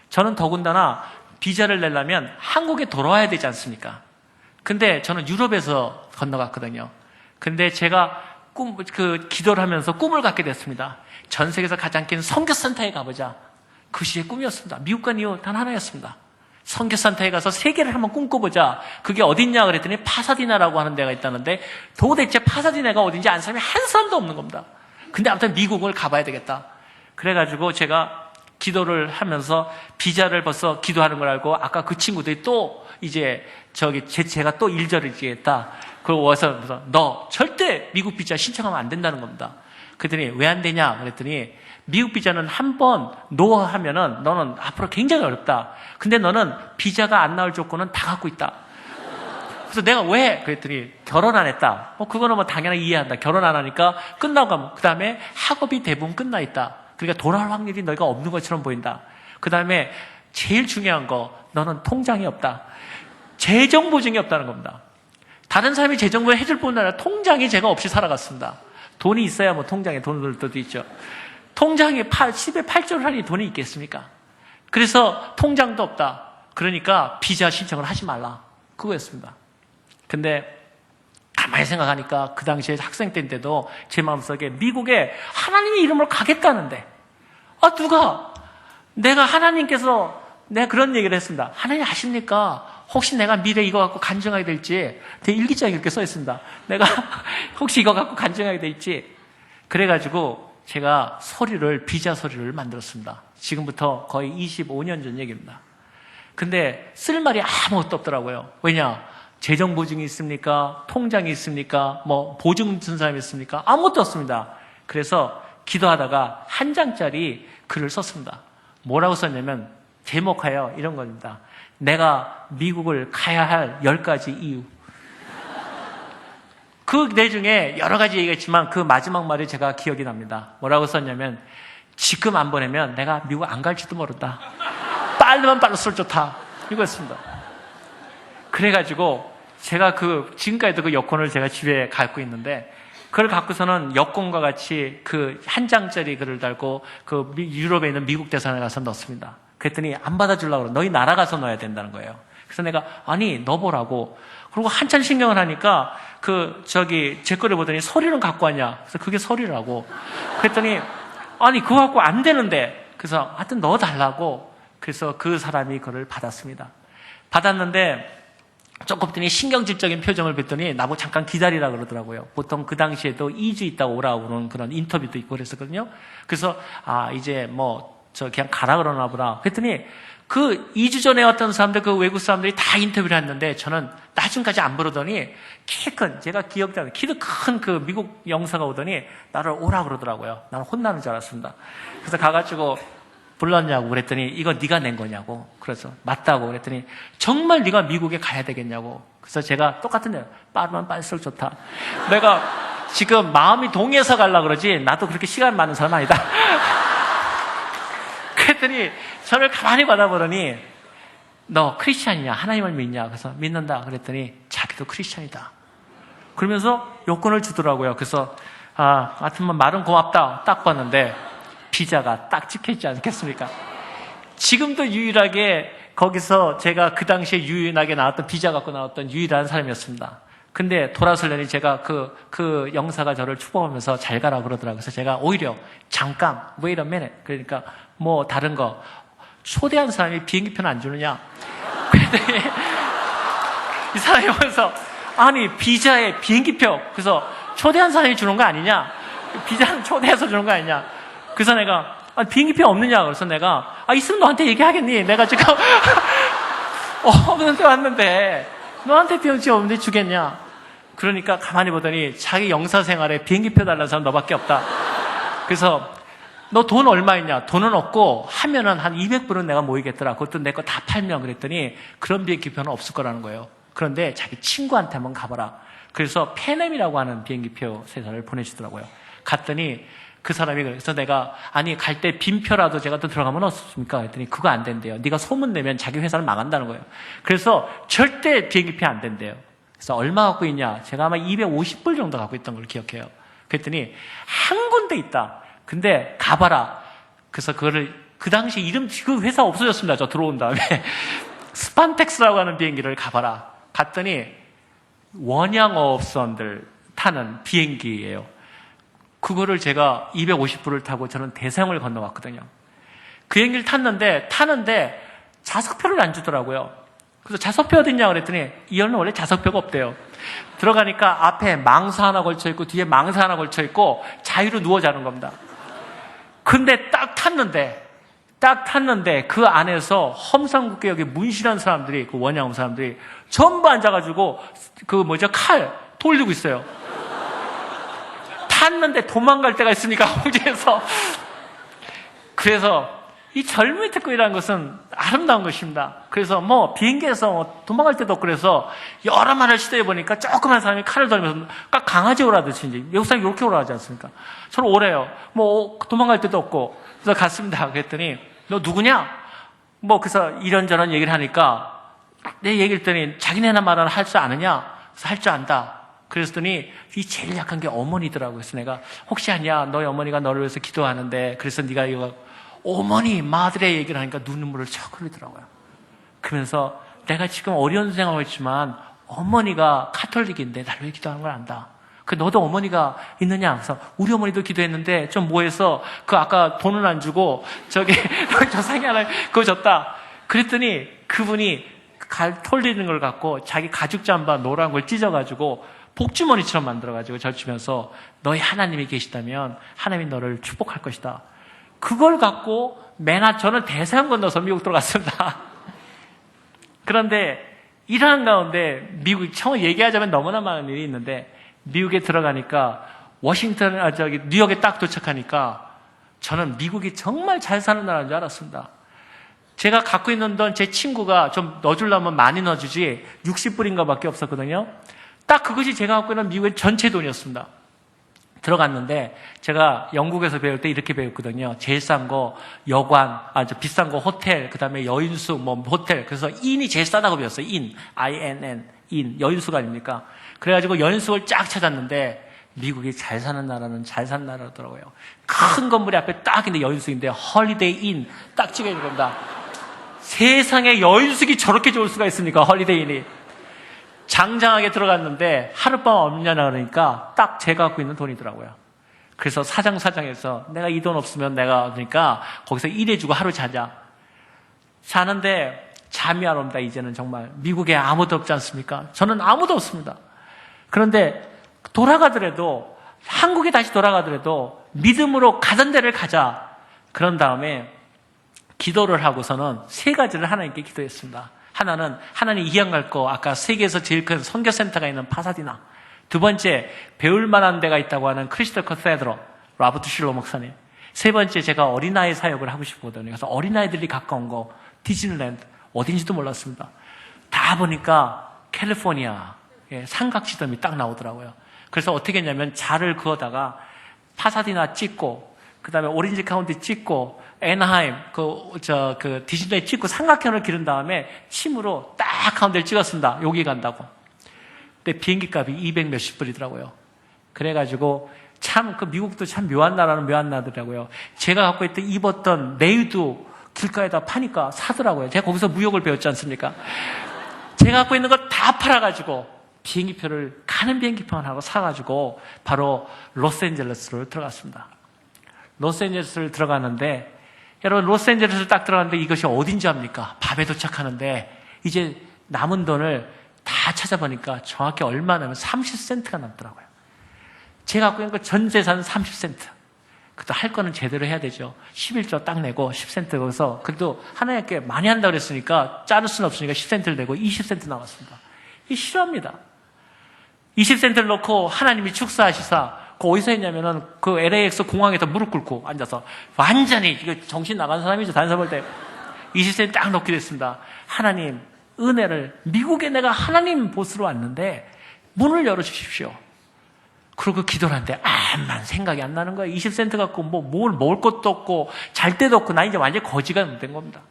저는 더군다나 비자를 내려면 한국에 돌아와야 되지 않습니까? 근데 저는 유럽에서 건너갔거든요. 근데 제가 기도를 하면서 꿈을 갖게 됐습니다. 전 세계에서 가장 긴 선교센터에 가보자. 그 시의 꿈이었습니다. 미국 간 이유 단 하나였습니다. 선교센터에 가서 세계를 한번 꿈꿔보자. 그게 어딨냐 그랬더니 파사디나라고 하는 데가 있다는데 도대체 파사디나가 어딘지 아는 사람이 한 사람도 없는 겁니다. 근데 아무튼 미국을 가봐야 되겠다. 그래가지고 제가 기도를 하면서 비자를 벌써 기도하는 걸 알고 아까 그 친구들이 또 이제 제가 또 일절을 지겠다. 그러고 와서 너 절대 미국 비자 신청하면 안 된다는 겁니다. 그랬더니 왜 안 되냐 그랬더니 미국 비자는 한 번 노 하면은 너는 앞으로 굉장히 어렵다. 근데 너는 비자가 안 나올 조건은 다 갖고 있다. 그래서 내가 왜? 그랬더니 결혼 안 했다. 그거는 당연히 이해한다. 결혼 안 하니까 끝나고 가면 그 다음에 학업이 대부분 끝나 있다. 그러니까 돌아올 확률이 너희가 없는 것처럼 보인다. 그 다음에 제일 중요한 거 너는 통장이 없다. 재정 보증이 없다는 겁니다. 다른 사람이 재정 보증 해줄 뿐 아니라 통장이 제가 없이 살아갔습니다. 돈이 있어야 뭐 통장에 돈 넣을 때도 있죠. 통장에 10에 8조를 하니 돈이 있겠습니까? 그래서 통장도 없다. 그러니까 비자 신청을 하지 말라. 그거였습니다. 근데 가만히 생각하니까 그 당시에 학생 때인데도 제 마음속에 미국에 하나님의 이름으로 가겠다는데 내가 하나님께서 내가 그런 얘기를 했습니다. 하나님 아십니까? 혹시 내가 미래 이거 갖고 간증하게 될지 제 일기장에 이렇게 써 있습니다. 내가 혹시 이거 갖고 간증하게 될지 그래가지고 제가 비자 서류를 만들었습니다. 지금부터 거의 25년 전 얘기입니다. 근데 쓸 말이 아무것도 없더라고요. 왜냐? 재정 보증이 있습니까? 통장이 있습니까? 뭐 보증 든 사람이 있습니까? 아무것도 없습니다. 그래서 기도하다가 한 장짜리 글을 썼습니다. 뭐라고 썼냐면 제목하여 이런 겁니다. 내가 미국을 가야 할 10가지 이유. 그 내중에 여러 가지 얘기했지만 그 마지막 말이 제가 기억이 납니다. 뭐라고 썼냐면 지금 안 보내면 내가 미국 안 갈지도 모른다. 빨리만 빨랐을 좋다. 이거였습니다. 그래가지고 제가 지금까지도 그 여권을 제가 집에 갖고 있는데 그걸 갖고서는 여권과 같이 그 한 장짜리 글을 달고 그 유럽에 있는 미국 대사관에 가서 넣습니다. 그랬더니 안 받아주려고 그러고 너희 나라가서 넣어야 된다는 거예요. 그래서 내가 아니 넣어보라고. 그리고 한참 신경을 하니까 제 거를 보더니 서류는 갖고 왔냐. 그래서 그게 서류라고. 그랬더니 아니 그거 갖고 안 되는데. 그래서 하여튼 넣어달라고. 그래서 그 사람이 그걸 받았습니다. 받았는데 조금 있더니 신경질적인 표정을 뵀더니 나보고 잠깐 기다리라 그러더라고요. 보통 그 당시에도 2주 있다가 오라고 그러는 그런 인터뷰도 있고 그랬었거든요. 그래서 이제 그냥 가라 그러나 보다. 그랬더니 그 2주 전에 어떤 사람들, 그 외국 사람들이 다 인터뷰를 했는데 저는 나중까지 안 부르더니 제가 기억나는 키도 큰 그 미국 영사가 오더니 나를 오라 그러더라고요. 나는 혼나는 줄 알았습니다. 그래서 가가지고 불렀냐고 그랬더니 이거 네가 낸 거냐고. 그래서 맞다고 그랬더니 정말 네가 미국에 가야 되겠냐고. 그래서 제가 똑같은 데 빠르면 빨수록 좋다. 내가 지금 마음이 동해서 가려고 그러지 나도 그렇게 시간 많은 사람 아니다. 그랬더니 저를 가만히 받아보더니 너 크리스찬이냐? 하나님을 믿냐? 그래서 믿는다. 그랬더니 자기도 크리스찬이다. 그러면서 여권을 주더라고요. 그래서 하여튼 말은 고맙다. 딱 봤는데 비자가 딱 찍혀있지 않겠습니까? 지금도 유일하게 거기서 제가 그 당시에 유일하게 나왔던 비자 갖고 나왔던 유일한 사람이었습니다. 근데 돌아서려니 제가 그 영사가 저를 축복하면서 잘 가라 그러더라고요. 그래서 제가 오히려 잠깐 wait a minute 그러니까 뭐 다른 거 초대한 사람이 비행기표는 안 주느냐? 그랬더니 이 사람이 오면서 아니 비자에 비행기표 그래서 초대한 사람이 주는 거 아니냐? 비자는 초대해서 주는 거 아니냐? 그래서 내가 비행기표 없느냐? 그래서 내가 있으면 너한테 얘기하겠니? 내가 지금 없는데 왔는데 너한테 비행기 없는데 주겠냐? 그러니까 가만히 보더니 자기 영사 생활에 비행기표 달라는 사람 너밖에 없다. 그래서 너 돈 얼마 있냐? 돈은 없고 하면은 한 200불은 내가 모이겠더라. 그것도 내 거 다 팔면 그랬더니 그런 비행기표는 없을 거라는 거예요. 그런데 자기 친구한테 한번 가봐라. 그래서 페넴이라고 하는 비행기표 회사를 보내주더라고요. 갔더니 그 사람이 그래서 내가 갈 때 빈표라도 제가 또 들어가면 어떻습니까? 그랬더니 그거 안 된대요. 네가 소문 내면 자기 회사는 망한다는 거예요. 그래서 절대 비행기표 안 된대요. 그래서 얼마 갖고 있냐? 제가 아마 250불 정도 갖고 있던 걸 기억해요. 그랬더니 한 군데 있다. 근데 가봐라. 그래서 그 당시 그 회사 없어졌습니다. 저 들어온 다음에. 스판텍스라고 하는 비행기를 가봐라. 갔더니 원양어업선들 타는 비행기예요. 그거를 제가 250불을 타고 저는 대서양을 건너왔거든요. 그 비행기를 타는데 좌석표를 안 주더라고요. 그래서 좌석표 어딨냐 그랬더니 이 여는 원래 좌석표가 없대요. 들어가니까 앞에 망사 하나 걸쳐있고 뒤에 망사 하나 걸쳐있고 자유로 누워 자는 겁니다. 근데 딱 탔는데 그 안에서 험상궂게 문신한 사람들이 그 원양업 사람들이 전부 앉아가지고 칼 돌리고 있어요. 탔는데 도망갈 때가 있으니까 홍지에서 그래서 이 젊음의 특권이라는 것은 아름다운 것입니다. 그래서 비행기에서 도망갈 때도 없고 그래서 여러 말을 시도해 보니까 조그만 사람이 칼을 들면서 강아지 오라듯이 이제 외국 사람이 이렇게 오라 하지 않습니까? 저는 오래요. 도망갈 때도 없고 그래서 갔습니다. 그랬더니 너 누구냐? 그래서 이런저런 얘기를 하니까 내 얘기를 했더니 자기네나 말은 할 줄 아느냐? 그래서 할 줄 안다. 그랬더니 이 제일 약한 게 어머니더라고요. 그래서 내가 혹시 아니야, 너희 어머니가 너를 위해서 기도하는데 그래서 네가 이거 어머니 마들의 얘기를 하니까 눈물을 척 흘리더라고요. 그러면서 내가 지금 어려운 생각을 했지만 어머니가 카톨릭인데 나를 위해 기도하는 걸 안다. 그 너도 어머니가 있느냐? 그래서 우리 어머니도 기도했는데 좀 뭐해서 그 아까 돈은 안 주고 저기 조상이 하나 그거 줬다. 그랬더니 그분이 털리는 걸 갖고 자기 가죽 잠바 노란 걸 찢어가지고 복주머니처럼 만들어가지고 절치면서 너희 하나님이 계시다면 하나님이 너를 축복할 것이다. 그걸 갖고 저는 대서양 건너서 미국 들어갔습니다. 그런데 이러한 가운데 미국 처음 얘기하자면 너무나 많은 일이 있는데 미국에 들어가니까 뉴욕에 딱 도착하니까 저는 미국이 정말 잘 사는 나라인 줄 알았습니다. 제가 갖고 있는 돈 제 친구가 좀 넣어주려면 많이 넣어주지 60불인가 밖에 없었거든요. 딱 그것이 제가 갖고 있는 미국의 전체 돈이었습니다. 들어갔는데 제가 영국에서 배울 때 이렇게 배웠거든요. 제일 싼 거 여관, 비싼 거 호텔, 그 다음에 여인숙, 호텔. 그래서 인이 제일 싸다고 배웠어요. INN, 여인숙 아닙니까? 그래가지고 여인숙을 쫙 찾았는데 미국이 잘 사는 나라는 잘 사는 나라더라고요. 큰 건물이 앞에 딱 있는데 여인숙인데 헐리데이 인 딱 찍어 있는 겁니다. 세상에 여인숙이 저렇게 좋을 수가 있습니까? 헐리데이 인이. 장장하게 들어갔는데 하룻밤 없냐나 그러니까 딱 제가 갖고 있는 돈이더라고요. 그래서 사장에서 내가 이 돈 없으면 그러니까 거기서 일해주고 하루 자자. 사는데 잠이 안 옵니다. 이제는 정말 미국에 아무도 없지 않습니까? 저는 아무도 없습니다. 그런데 돌아가더라도 한국에 다시 돌아가더라도 믿음으로 가던 데를 가자. 그런 다음에 기도를 하고서는 3가지를 하나님께 기도했습니다. 하나는 하나님 이양 갈 거 아까 세계에서 제일 큰 선교센터가 있는 파사디나. 두 번째 배울 만한 데가 있다고 하는 크리스털 커세드로 로버트 실로 목사님. 세 번째 제가 어린아이 사역을 하고 싶거든요. 그래서 어린아이들이 가까운 거 디즈니랜드 어딘지도 몰랐습니다. 다 보니까 캘리포니아 삼각지점이 딱 나오더라고요. 그래서 어떻게 했냐면 자를 그어다가 파사디나 찍고 그 다음에 오렌지 카운티 찍고 애나하임 그 디즈니랜드 찍고 삼각형을 기른 다음에 침으로 딱 가운데를 찍었습니다. 여기 간다고. 근데 비행기 값이 200 몇십 불이더라고요. 그래가지고 참 그 미국도 참 묘한 나라는 묘한 나라더라고요. 제가 갖고 있던 입었던 네이도 길가에다 파니까 사더라고요. 제가 거기서 무역을 배웠지 않습니까? 제가 갖고 있는 거 다 팔아가지고 비행기표를 가는 비행기표만 하고 사가지고 바로 로스앤젤레스로 들어갔습니다. 로스앤젤레스를 들어가는데 여러분 로스앤젤레스를 딱 들어갔는데 이것이 어딘지 압니까? 밤에 도착하는데 이제 남은 돈을 다 찾아보니까 정확히 얼마냐면 30센트가 남더라고요. 제가 갖고 있는 거 전 재산 30센트. 그래도 할 거는 제대로 해야 되죠. 11조 딱 내고 10센트 거기서 그래도 하나님께 많이 한다고 그랬으니까 자를 수는 없으니까 10센트를 내고 20센트 나왔습니다. 이게 싫어합니다. 20센트를 넣고 하나님이 축사하시사 그 어디서 했냐면은 그 LAX 공항에서 무릎 꿇고 앉아서 완전히 이거 정신 나간 사람이죠. 다른 사람 볼 때 20센트 딱 넣게 됐습니다. 하나님 은혜를 미국에 내가 하나님 보스로 왔는데 문을 열어주십시오. 그러고 기도를 하는데 암만 생각이 안 나는 거예요. 20센트 갖고 뭘 먹을 것도 없고 잘 데도 없고 나 이제 완전히 거지가 된 겁니다.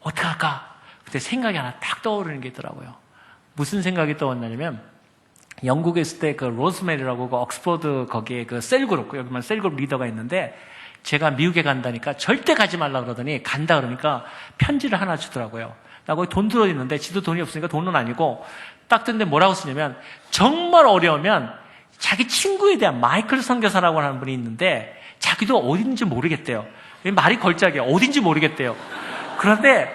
어떡할까? 그때 생각이 하나 딱 떠오르는 게 있더라고요. 무슨 생각이 떠올랐냐면 영국에 있을 때 그 로즈메리라고 그 옥스퍼드 거기에 그 셀그룹 여기만 셀그룹 리더가 있는데 제가 미국에 간다니까 절대 가지 말라 그러더니 간다 그러니까 편지를 하나 주더라고요. 나 거기 돈 들어있는데 지도 돈이 없으니까 돈은 아니고 딱 뜬데 뭐라고 쓰냐면 정말 어려우면 자기 친구에 대한 마이클 선교사라고 하는 분이 있는데 자기도 어딘지 모르겠대요. 말이 걸작이에요. 어딘지 모르겠대요. 그런데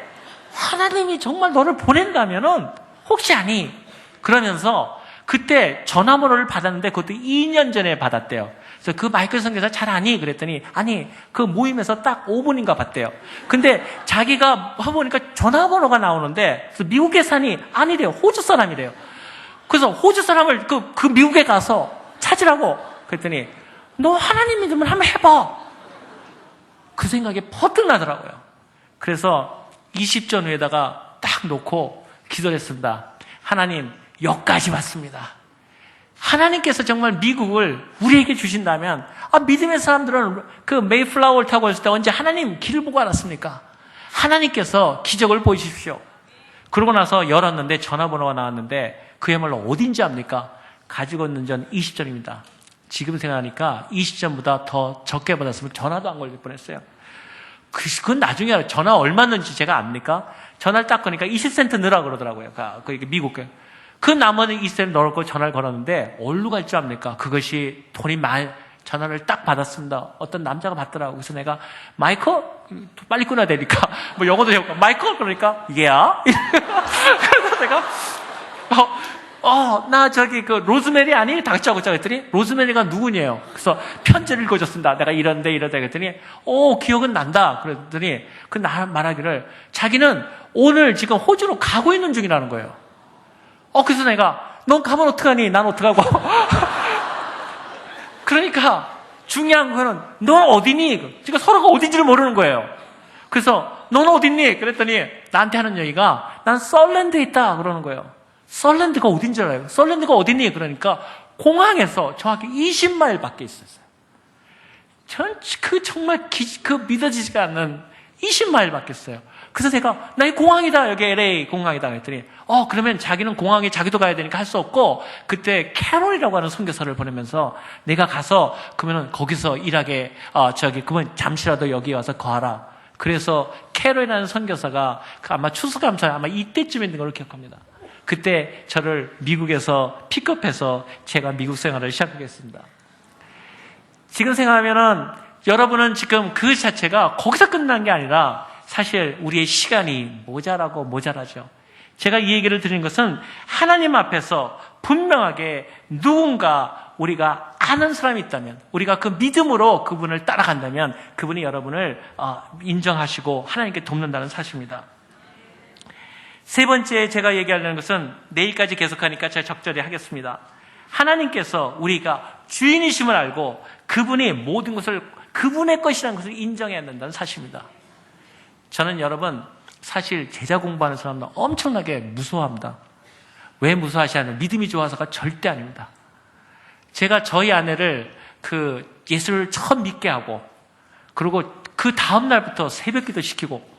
하나님이 정말 너를 보낸다면은 혹시 아니? 그러면서 그때 전화번호를 받았는데 그것도 2년 전에 받았대요. 그래서 그 마이클 선교사 잘 아니? 그랬더니 아니 그 모임에서 딱 5분인가 봤대요. 근데 자기가 해보니까 전화번호가 나오는데 그래서 미국에 사니 아니래요. 호주 사람이래요. 그래서 호주 사람을 그 미국에 가서 찾으라고 그랬더니 너 하나님 믿으면 한번 해봐. 그 생각이 퍼뜩 나더라고요. 그래서 20전 위에다가 딱 놓고 기도를 했습니다. 하나님 여기까지 왔습니다. 하나님께서 정말 미국을 우리에게 주신다면 믿음의 사람들은 그 메이플라워를 타고 있을 때 언제 하나님 길을 보고 알았습니까? 하나님께서 기적을 보여주십시오. 그러고 나서 열었는데 전화번호가 나왔는데 그야말로 어딘지 압니까? 가지고 있는 전 20점입니다. 지금 생각하니까 20점보다 더 적게 받았으면 전화도 안 걸릴 뻔했어요. 그건 나중에 전화 얼마 넣는지 제가 압니까? 전화를 딱 거니까 20센트 넣으라 그러더라고요. 미국 그 나머지 20센트 넣고 전화를 걸었는데 어디로 갈 줄 압니까? 그것이 돈이 전화를 딱 받았습니다. 어떤 남자가 받더라고요. 그래서 내가 마이클? 빨리 끊어야 되니까 뭐 영어도 해볼까? 마이클? 그러니까 얘야? 그래서 내가 나 그 로즈메리 아니? 다 같이 하고 있자 그랬더니 로즈메리가 누구냐요? 그래서 편지를 읽어줬습니다. 내가 이런데 그랬더니 기억은 난다. 그랬더니 말하기를 자기는 오늘 지금 호주로 가고 있는 중이라는 거예요. 그래서 내가 넌 가면 어떡하니? 난 어떡하고? 그러니까 중요한 거는 넌 어디니? 지금 서로가 어딘지를 모르는 거예요. 그래서 넌 어딨니? 그랬더니 나한테 하는 얘기가 난 썰랜드에 있다 그러는 거예요. 썰랜드가 어딘지 알아요? 썰랜드가 어딨니? 그러니까 공항에서 정확히 20마일 밖에 있었어요. 정말 믿어지지가 않는 20마일 밖에 있어요. 그래서 제가 나 이 공항이다. 여기 LA 공항이다. 그랬더니 그러면 자기는 공항에 자기도 가야 되니까 할 수 없고 그때 캐롤이라고 하는 선교사를 보내면서 내가 가서 그러면은 거기서 일하게 그러면 잠시라도 여기 와서 거하라. 그래서 캐롤이라는 선교사가 아마 추수감사 아마 이때쯤에 있는 걸로 기억합니다. 그때 저를 미국에서 픽업해서 제가 미국 생활을 시작하겠습니다. 지금 생각하면은 여러분은 지금 그 자체가 거기서 끝난 게 아니라 사실 우리의 시간이 모자라죠. 제가 이 얘기를 드린 것은 하나님 앞에서 분명하게 누군가 우리가 아는 사람이 있다면 우리가 그 믿음으로 그분을 따라간다면 그분이 여러분을 인정하시고 하나님께 돕는다는 사실입니다. 세 번째 제가 얘기하려는 것은 내일까지 계속하니까 제가 적절히 하겠습니다. 하나님께서 우리가 주인이심을 알고 그분이 모든 것을 그분의 것이라는 것을 인정해야 된다는 사실입니다. 저는 여러분 사실 제자 공부하는 사람들 엄청나게 무서워합니다. 왜 무서워하시냐면 믿음이 좋아서가 절대 아닙니다. 제가 저희 아내를 예수를 처음 믿게 하고 그리고 그 다음 날부터 새벽기도 시키고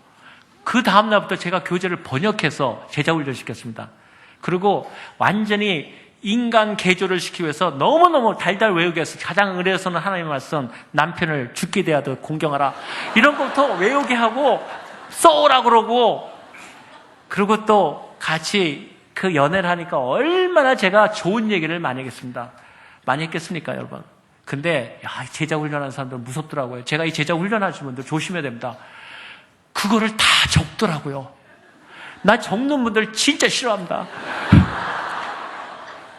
그 다음 날부터 제가 교재를 번역해서 제자 훈련 시켰습니다. 그리고 완전히 인간 개조를 시키기 위해서 너무너무 달달 외우게 해서 가장 의뢰해서는 하나님의 말씀 남편을 죽게 대하듯 공경하라 이런 것부터 외우게 하고 써오라 그러고 그리고 또 같이 그 연애를 하니까 얼마나 제가 좋은 얘기를 많이 했겠습니다. 많이 했겠습니까 여러분? 근데 제자 훈련하는 사람들 무섭더라고요. 제가 이 제자 훈련하시는 분들 조심해야 됩니다. 그거를 다 적더라고요. 나 적는 분들 진짜 싫어합니다.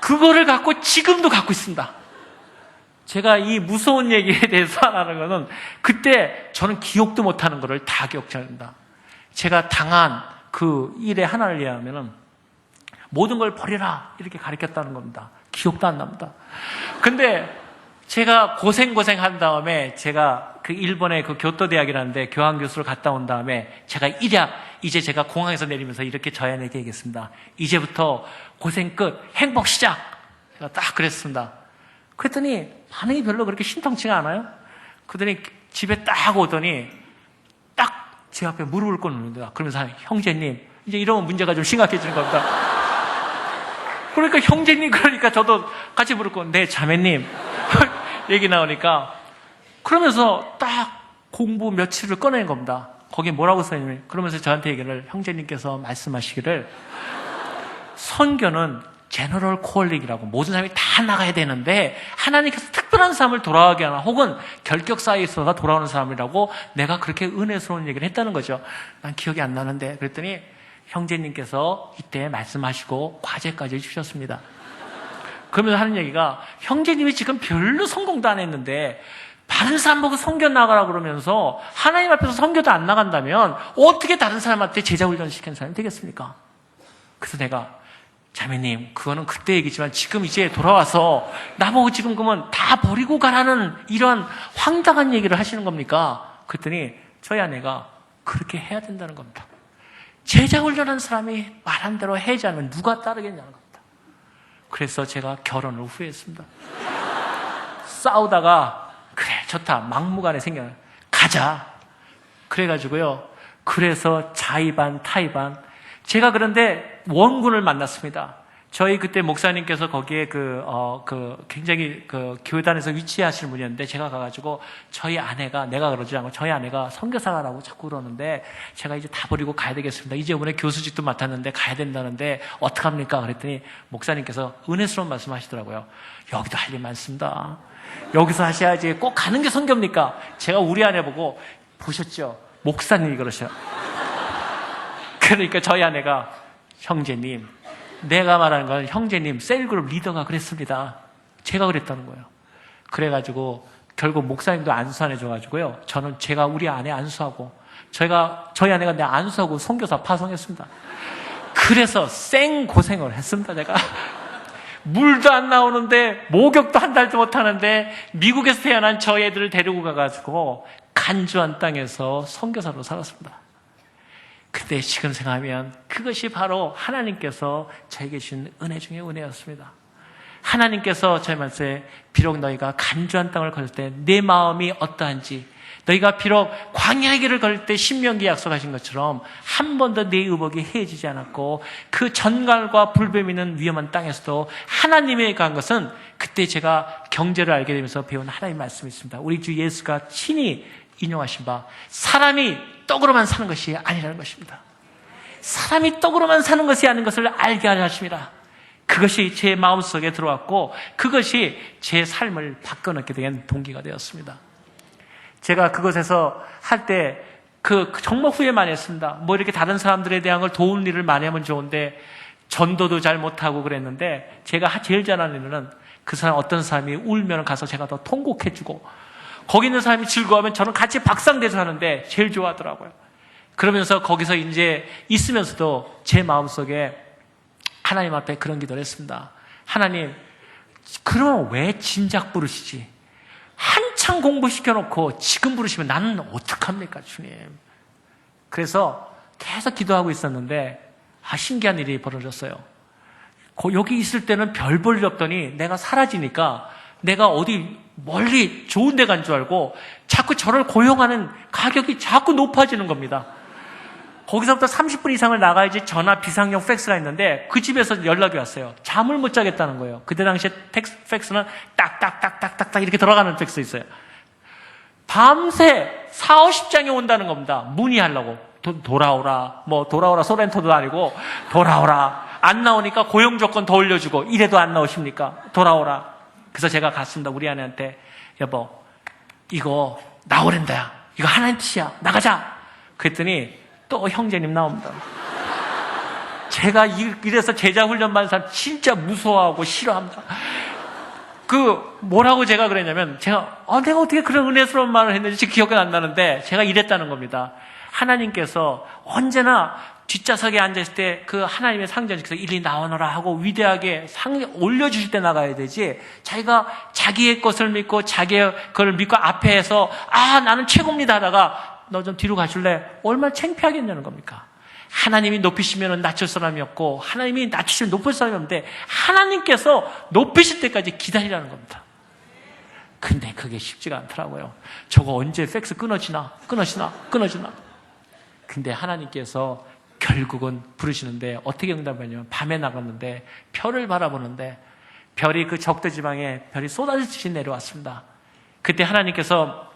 그거를 갖고 지금도 갖고 있습니다. 제가 이 무서운 얘기에 대해서 하라는 거는 그때 저는 기억도 못하는 거를 다 기억합니다. 제가 당한 그 일의 하나를 이해하면은 모든 걸 버리라 이렇게 가르쳤다는 겁니다. 기억도 안 납니다. 근데 제가 고생한 다음에 제가 그 일본의 그 교토대학이라는데 교환교수로 갔다 온 다음에 제가 이제 제가 공항에서 내리면서 이렇게 저희한테 얘기했습니다. 이제부터 고생 끝, 행복 시작! 제가 딱 그랬습니다. 그랬더니 반응이 별로 그렇게 신통치가 않아요. 그러더니 집에 딱 오더니 딱 제 앞에 무릎을 꿇는다. 그러면서 형제님, 이제 이러면 문제가 좀 심각해지는 겁니다. 그러니까 형제님 그러니까 저도 같이 무릎 꿇고 네 자매님 얘기 나오니까 그러면서 딱 공부 며칠을 꺼낸 겁니다. 거기에 뭐라고 써있냐면 그러면서 저한테 얘기를 형제님께서 말씀하시기를 선교는 제너럴 콜링이라고 모든 사람이 다 나가야 되는데 하나님께서 특별한 사람을 돌아가게 하나 혹은 결격사에 있어서 돌아오는 사람이라고 내가 그렇게 은혜스러운 얘기를 했다는 거죠. 난 기억이 안 나는데 그랬더니 형제님께서 이때 말씀하시고 과제까지 주셨습니다. 그러면서 하는 얘기가 형제님이 지금 별로 성공도 안 했는데 다른 사람 보고 선교 나가라 그러면서 하나님 앞에서 선교도 안 나간다면 어떻게 다른 사람한테 제자 훈련 시키는 사람이 되겠습니까? 그래서 내가 자매님 그거는 그때 얘기지만 지금 이제 돌아와서 나보고 지금 그러면 다 버리고 가라는 이런 황당한 얘기를 하시는 겁니까? 그랬더니 저희 아내가 그렇게 해야 된다는 겁니다. 제자 훈련한 사람이 말한 대로 해야지 않으면 누가 따르겠냐는 겁니다. 그래서 제가 결혼을 후회했습니다. 싸우다가 그래 좋다 막무가내 생겨 가자 그래가지고요. 그래서 자의반 타의반 제가 그런데 원군을 만났습니다. 저희 그때 목사님께서 거기에 굉장히 교회단에서 위치하시는 분이었는데 제가 가가지고 저희 아내가, 내가 그러지 않고 저희 아내가 선교사라고 자꾸 그러는데 제가 이제 다 버리고 가야 되겠습니다. 이제 이번에 교수직도 맡았는데 가야 된다는데 어떡합니까? 그랬더니 목사님께서 은혜스러운 말씀 하시더라고요. 여기도 할 일 많습니다. 여기서 하셔야지. 꼭 가는 게 선교입니까? 제가 우리 아내 보고 보셨죠? 목사님이 그러셔. 그러니까 저희 아내가 형제님, 내가 말하는 건 형제님 셀그룹 리더가 그랬습니다. 제가 그랬다는 거예요. 그래가지고 결국 목사님도 안수 안 해줘가지고요. 제가 우리 아내 안수하고 저희 아내가 내 안수하고 선교사 파송했습니다. 그래서 생고생을 했습니다. 제가 물도 안 나오는데 목욕도 한 달도 못 하는데 미국에서 태어난 저 애들을 데리고 가가지고 간주한 땅에서 선교사로 살았습니다. 근데 지금 생각하면 그것이 바로 하나님께서 저에게 주신 은혜 중에 은혜였습니다. 하나님께서 저희 말씀에 비록 너희가 간주한 땅을 걸을 때 내 마음이 어떠한지, 너희가 비록 광야의 길을 걸을 때 신명기 약속하신 것처럼 한 번도 내 의복이 해지지 않았고 그 전갈과 불뱀이 있는 위험한 땅에서도 하나님의 간 것은 그때 제가 경제를 알게 되면서 배운 하나님의 말씀이 있습니다. 우리 주 예수가 친히 인용하신 바 사람이 떡으로만 사는 것이 아니라는 것입니다. 사람이 떡으로만 사는 것이 아닌 것을 알게 하려 하십니다. 그것이 제 마음속에 들어왔고 그것이 제 삶을 바꿔놓게 된 동기가 되었습니다. 제가 그곳에서 할 때 정말 후회 많이 했습니다. 이렇게 다른 사람들에 대한 걸 도울 일을 많이 하면 좋은데 전도도 잘 못하고 그랬는데 제가 제일 잘하는 일은 그 사람 어떤 사람이 울면 가서 제가 더 통곡해주고 거기 있는 사람이 즐거워하면 저는 같이 박상대소 하는데 제일 좋아하더라고요. 그러면서 거기서 이제 있으면서도 제 마음속에 하나님 앞에 그런 기도를 했습니다. 하나님, 그러면 왜 진작 부르시지? 한참 공부시켜놓고 지금 부르시면 나는 어떡합니까, 주님? 그래서 계속 기도하고 있었는데 신기한 일이 벌어졌어요. 여기 있을 때는 별 볼 일 없더니 내가 사라지니까 내가 어디 멀리 좋은 데 간 줄 알고 자꾸 저를 고용하는 가격이 자꾸 높아지는 겁니다. 거기서부터 30분 이상을 나가야지 전화 비상용 팩스가 있는데 그 집에서 연락이 왔어요. 잠을 못 자겠다는 거예요. 그때 당시에 팩스는 딱딱딱딱딱딱 이렇게 들어가는 팩스 있어요. 밤새 40-50장이 온다는 겁니다. 문의하려고. 돌아오라. 돌아오라 소렌토도 아니고 돌아오라. 안 나오니까 고용 조건 더 올려주고 이래도 안 나오십니까? 돌아오라. 그래서 제가 갔습니다. 우리 아내한테 여보 이거 나오랜다야. 이거 하나님 뜻이야. 나가자. 그랬더니 또 형제님 나옵니다. 제가 이래서 제자 훈련 받는 사람 진짜 무서워하고 싫어합니다. 뭐라고 제가 그랬냐면 내가 어떻게 그런 은혜스러운 말을 했는지 지금 기억이 안 나는데 제가 이랬다는 겁니다. 하나님께서 언제나 뒷좌석에 앉아있을 때 그 하나님의 상전께서 이리 나오너라 하고 위대하게 올려주실 때 나가야 되지 자기가 자기의 것을 믿고 자기의 그걸 믿고 앞에서 나는 최고입니다 하다가 너 좀 뒤로 가줄래? 얼마나 창피하겠냐는 겁니까? 하나님이 높이시면 낮출 사람이 없고 하나님이 낮추시면 높을 사람이 없는데 하나님께서 높이실 때까지 기다리라는 겁니다. 근데 그게 쉽지가 않더라고요. 저거 언제 팩스 끊어지나. 근데 하나님께서 결국은 부르시는데 어떻게 응답하냐면 밤에 나갔는데 별을 바라보는데 별이 그 적도 지방에 별이 쏟아지듯이 내려왔습니다. 그때 하나님께서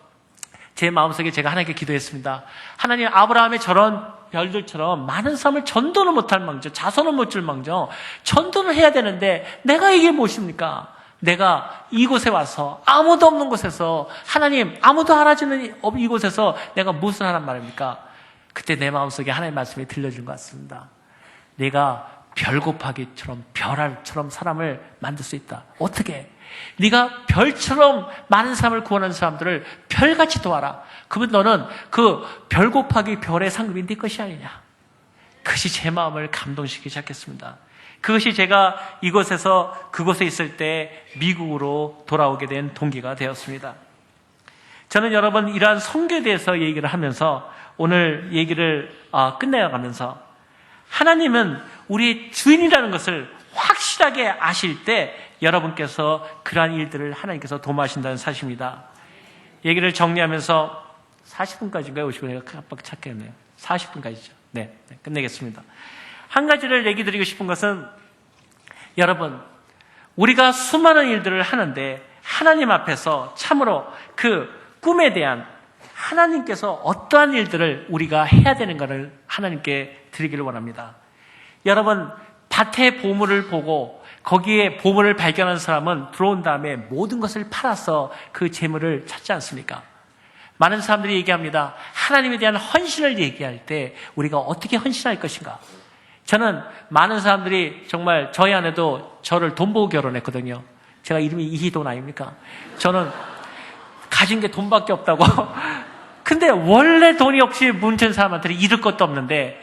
제 마음속에 제가 하나님께 기도했습니다. 하나님, 아브라함의 저런 별들처럼 많은 삶을 전도는 못할 망정, 자손은 못 줄 망정, 전도는 해야 되는데 내가 이게 무엇입니까? 내가 이곳에 와서 아무도 없는 곳에서 하나님 아무도 알아주는 이곳에서 내가 무엇을 하란 말입니까? 그때 내 마음속에 하나님의 말씀이 들려준 것 같습니다. 내가 별 곱하기처럼 별알처럼 사람을 만들 수 있다. 어떻게? 네가 별처럼 많은 사람을 구원하는 사람들을 별같이 도와라. 그러면 너는 그 별 곱하기 별의 상급이 네 것이 아니냐. 그것이 제 마음을 감동시키기 시작했습니다. 그것이 제가 그곳에 있을 때 미국으로 돌아오게 된 동기가 되었습니다. 저는 여러분 이러한 선교에 대해서 얘기를 하면서 오늘 얘기를 끝내가면서 하나님은 우리의 주인이라는 것을 확실하게 아실 때 여러분께서 그러한 일들을 하나님께서 도모하신다는 사실입니다. 얘기를 정리하면서 40분까지인가요? 50분? 깜빡 찾겠네요. 40분까지죠. 네, 끝내겠습니다. 한 가지를 얘기 드리고 싶은 것은 여러분, 우리가 수많은 일들을 하는데 하나님 앞에서 참으로 그 꿈에 대한 하나님께서 어떠한 일들을 우리가 해야 되는 것을 하나님께 드리기를 원합니다. 여러분, 밭의 보물을 보고 거기에 보물을 발견한 사람은 들어온 다음에 모든 것을 팔아서 그 재물을 찾지 않습니까? 많은 사람들이 얘기합니다. 하나님에 대한 헌신을 얘기할 때 우리가 어떻게 헌신할 것인가? 저는 많은 사람들이 정말 저희 아내도 저를 돈 보고 결혼했거든요. 제가 이름이 이희돈 아닙니까? 저는 가진 게 돈밖에 없다고. 근데 원래 돈이 없이 뭉친 사람한테는 잃을 것도 없는데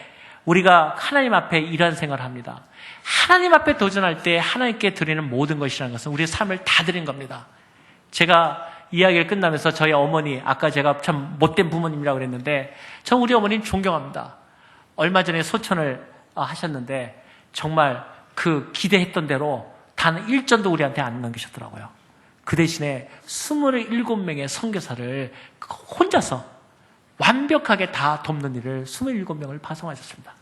우리가 하나님 앞에 이러한 생활을 합니다. 하나님 앞에 도전할 때 하나님께 드리는 모든 것이라는 것은 우리의 삶을 다 드린 겁니다. 제가 이야기를 끝나면서 저희 어머니, 아까 제가 참 못된 부모님이라고 그랬는데 전 우리 어머니는 존경합니다. 얼마 전에 소천을 하셨는데 정말 그 기대했던 대로 단 1전도 우리한테 안 넘기셨더라고요. 그 대신에 27명의 선교사를 혼자서 완벽하게 다 돕는 일을 27명을 파송하셨습니다.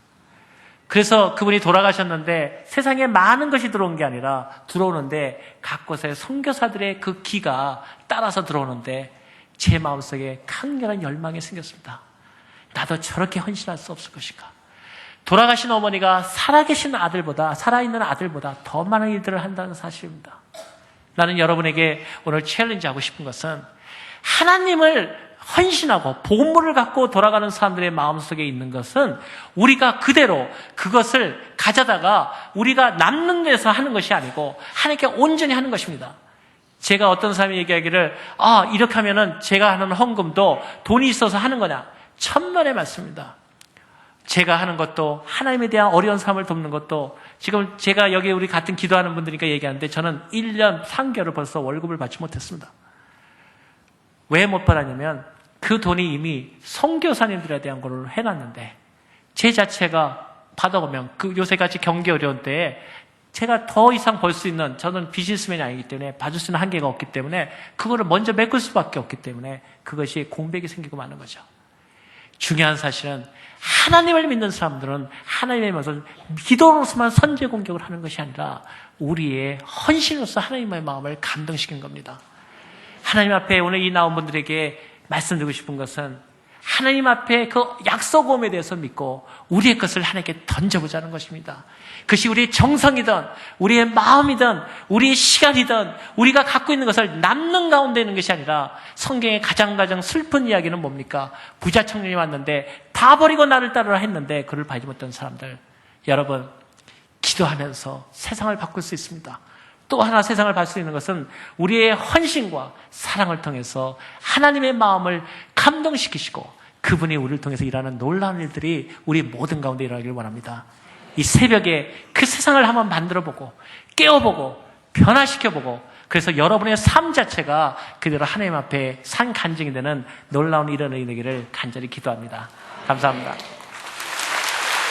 그래서 그분이 돌아가셨는데 세상에 많은 것이 들어온 게 아니라 들어오는데 각 곳에 선교사들의 그 기가 따라서 들어오는데 제 마음속에 강렬한 열망이 생겼습니다. 나도 저렇게 헌신할 수 없을 것인가. 돌아가신 어머니가 살아있는 아들보다 더 많은 일들을 한다는 사실입니다. 나는 여러분에게 오늘 챌린지하고 싶은 것은 하나님을 헌신하고 보물을 갖고 돌아가는 사람들의 마음속에 있는 것은 우리가 그대로 그것을 가져다가 우리가 남는 데서 하는 것이 아니고 하나님께 온전히 하는 것입니다. 제가 어떤 사람이 얘기하기를 이렇게 하면은 제가 하는 헌금도 돈이 있어서 하는 거냐? 천만의 말씀입니다. 제가 하는 것도 하나님에 대한 어려운 삶을 돕는 것도 지금 제가 여기 우리 같은 기도하는 분들이니까 얘기하는데 저는 1년 3개월을 벌써 월급을 받지 못했습니다. 왜 못 받았냐면 그 돈이 이미 선교사님들에 대한 걸 해놨는데 제 자체가 받아보면 요새같이 경기 어려운 때에 제가 더 이상 벌 수 있는 저는 비즈니스맨이 아니기 때문에 받을 수 있는 한계가 없기 때문에 그거를 먼저 메꿀 수밖에 없기 때문에 그것이 공백이 생기고 마는 거죠. 중요한 사실은 하나님을 믿는 사람들은 하나님의 마음을 기도로서만 선제 공격을 하는 것이 아니라 우리의 헌신으로서 하나님의 마음을 감동시킨 겁니다. 하나님 앞에 오늘 이 나온 분들에게 말씀드리고 싶은 것은 하나님 앞에 그 약속음에 대해서 믿고 우리의 것을 하나님께 던져보자는 것입니다. 그것이 우리의 정성이든 우리의 마음이든 우리의 시간이든 우리가 갖고 있는 것을 남는 가운데 있는 것이 아니라 성경의 가장 슬픈 이야기는 뭡니까? 부자 청년이 왔는데 다 버리고 나를 따르라 했는데 그를 봐지 못한 사람들. 여러분, 기도하면서 세상을 바꿀 수 있습니다. 또 하나 세상을 바꿀 수 있는 것은 우리의 헌신과 사랑을 통해서 하나님의 마음을 감동시키시고 그분이 우리를 통해서 일하는 놀라운 일들이 우리 모든 가운데 일어나기를 원합니다. 이 새벽에 그 세상을 한번 만들어보고 깨워보고 변화시켜보고 그래서 여러분의 삶 자체가 그대로 하나님 앞에 산 간증이 되는 놀라운 일이 일어나기를 간절히 기도합니다. 감사합니다.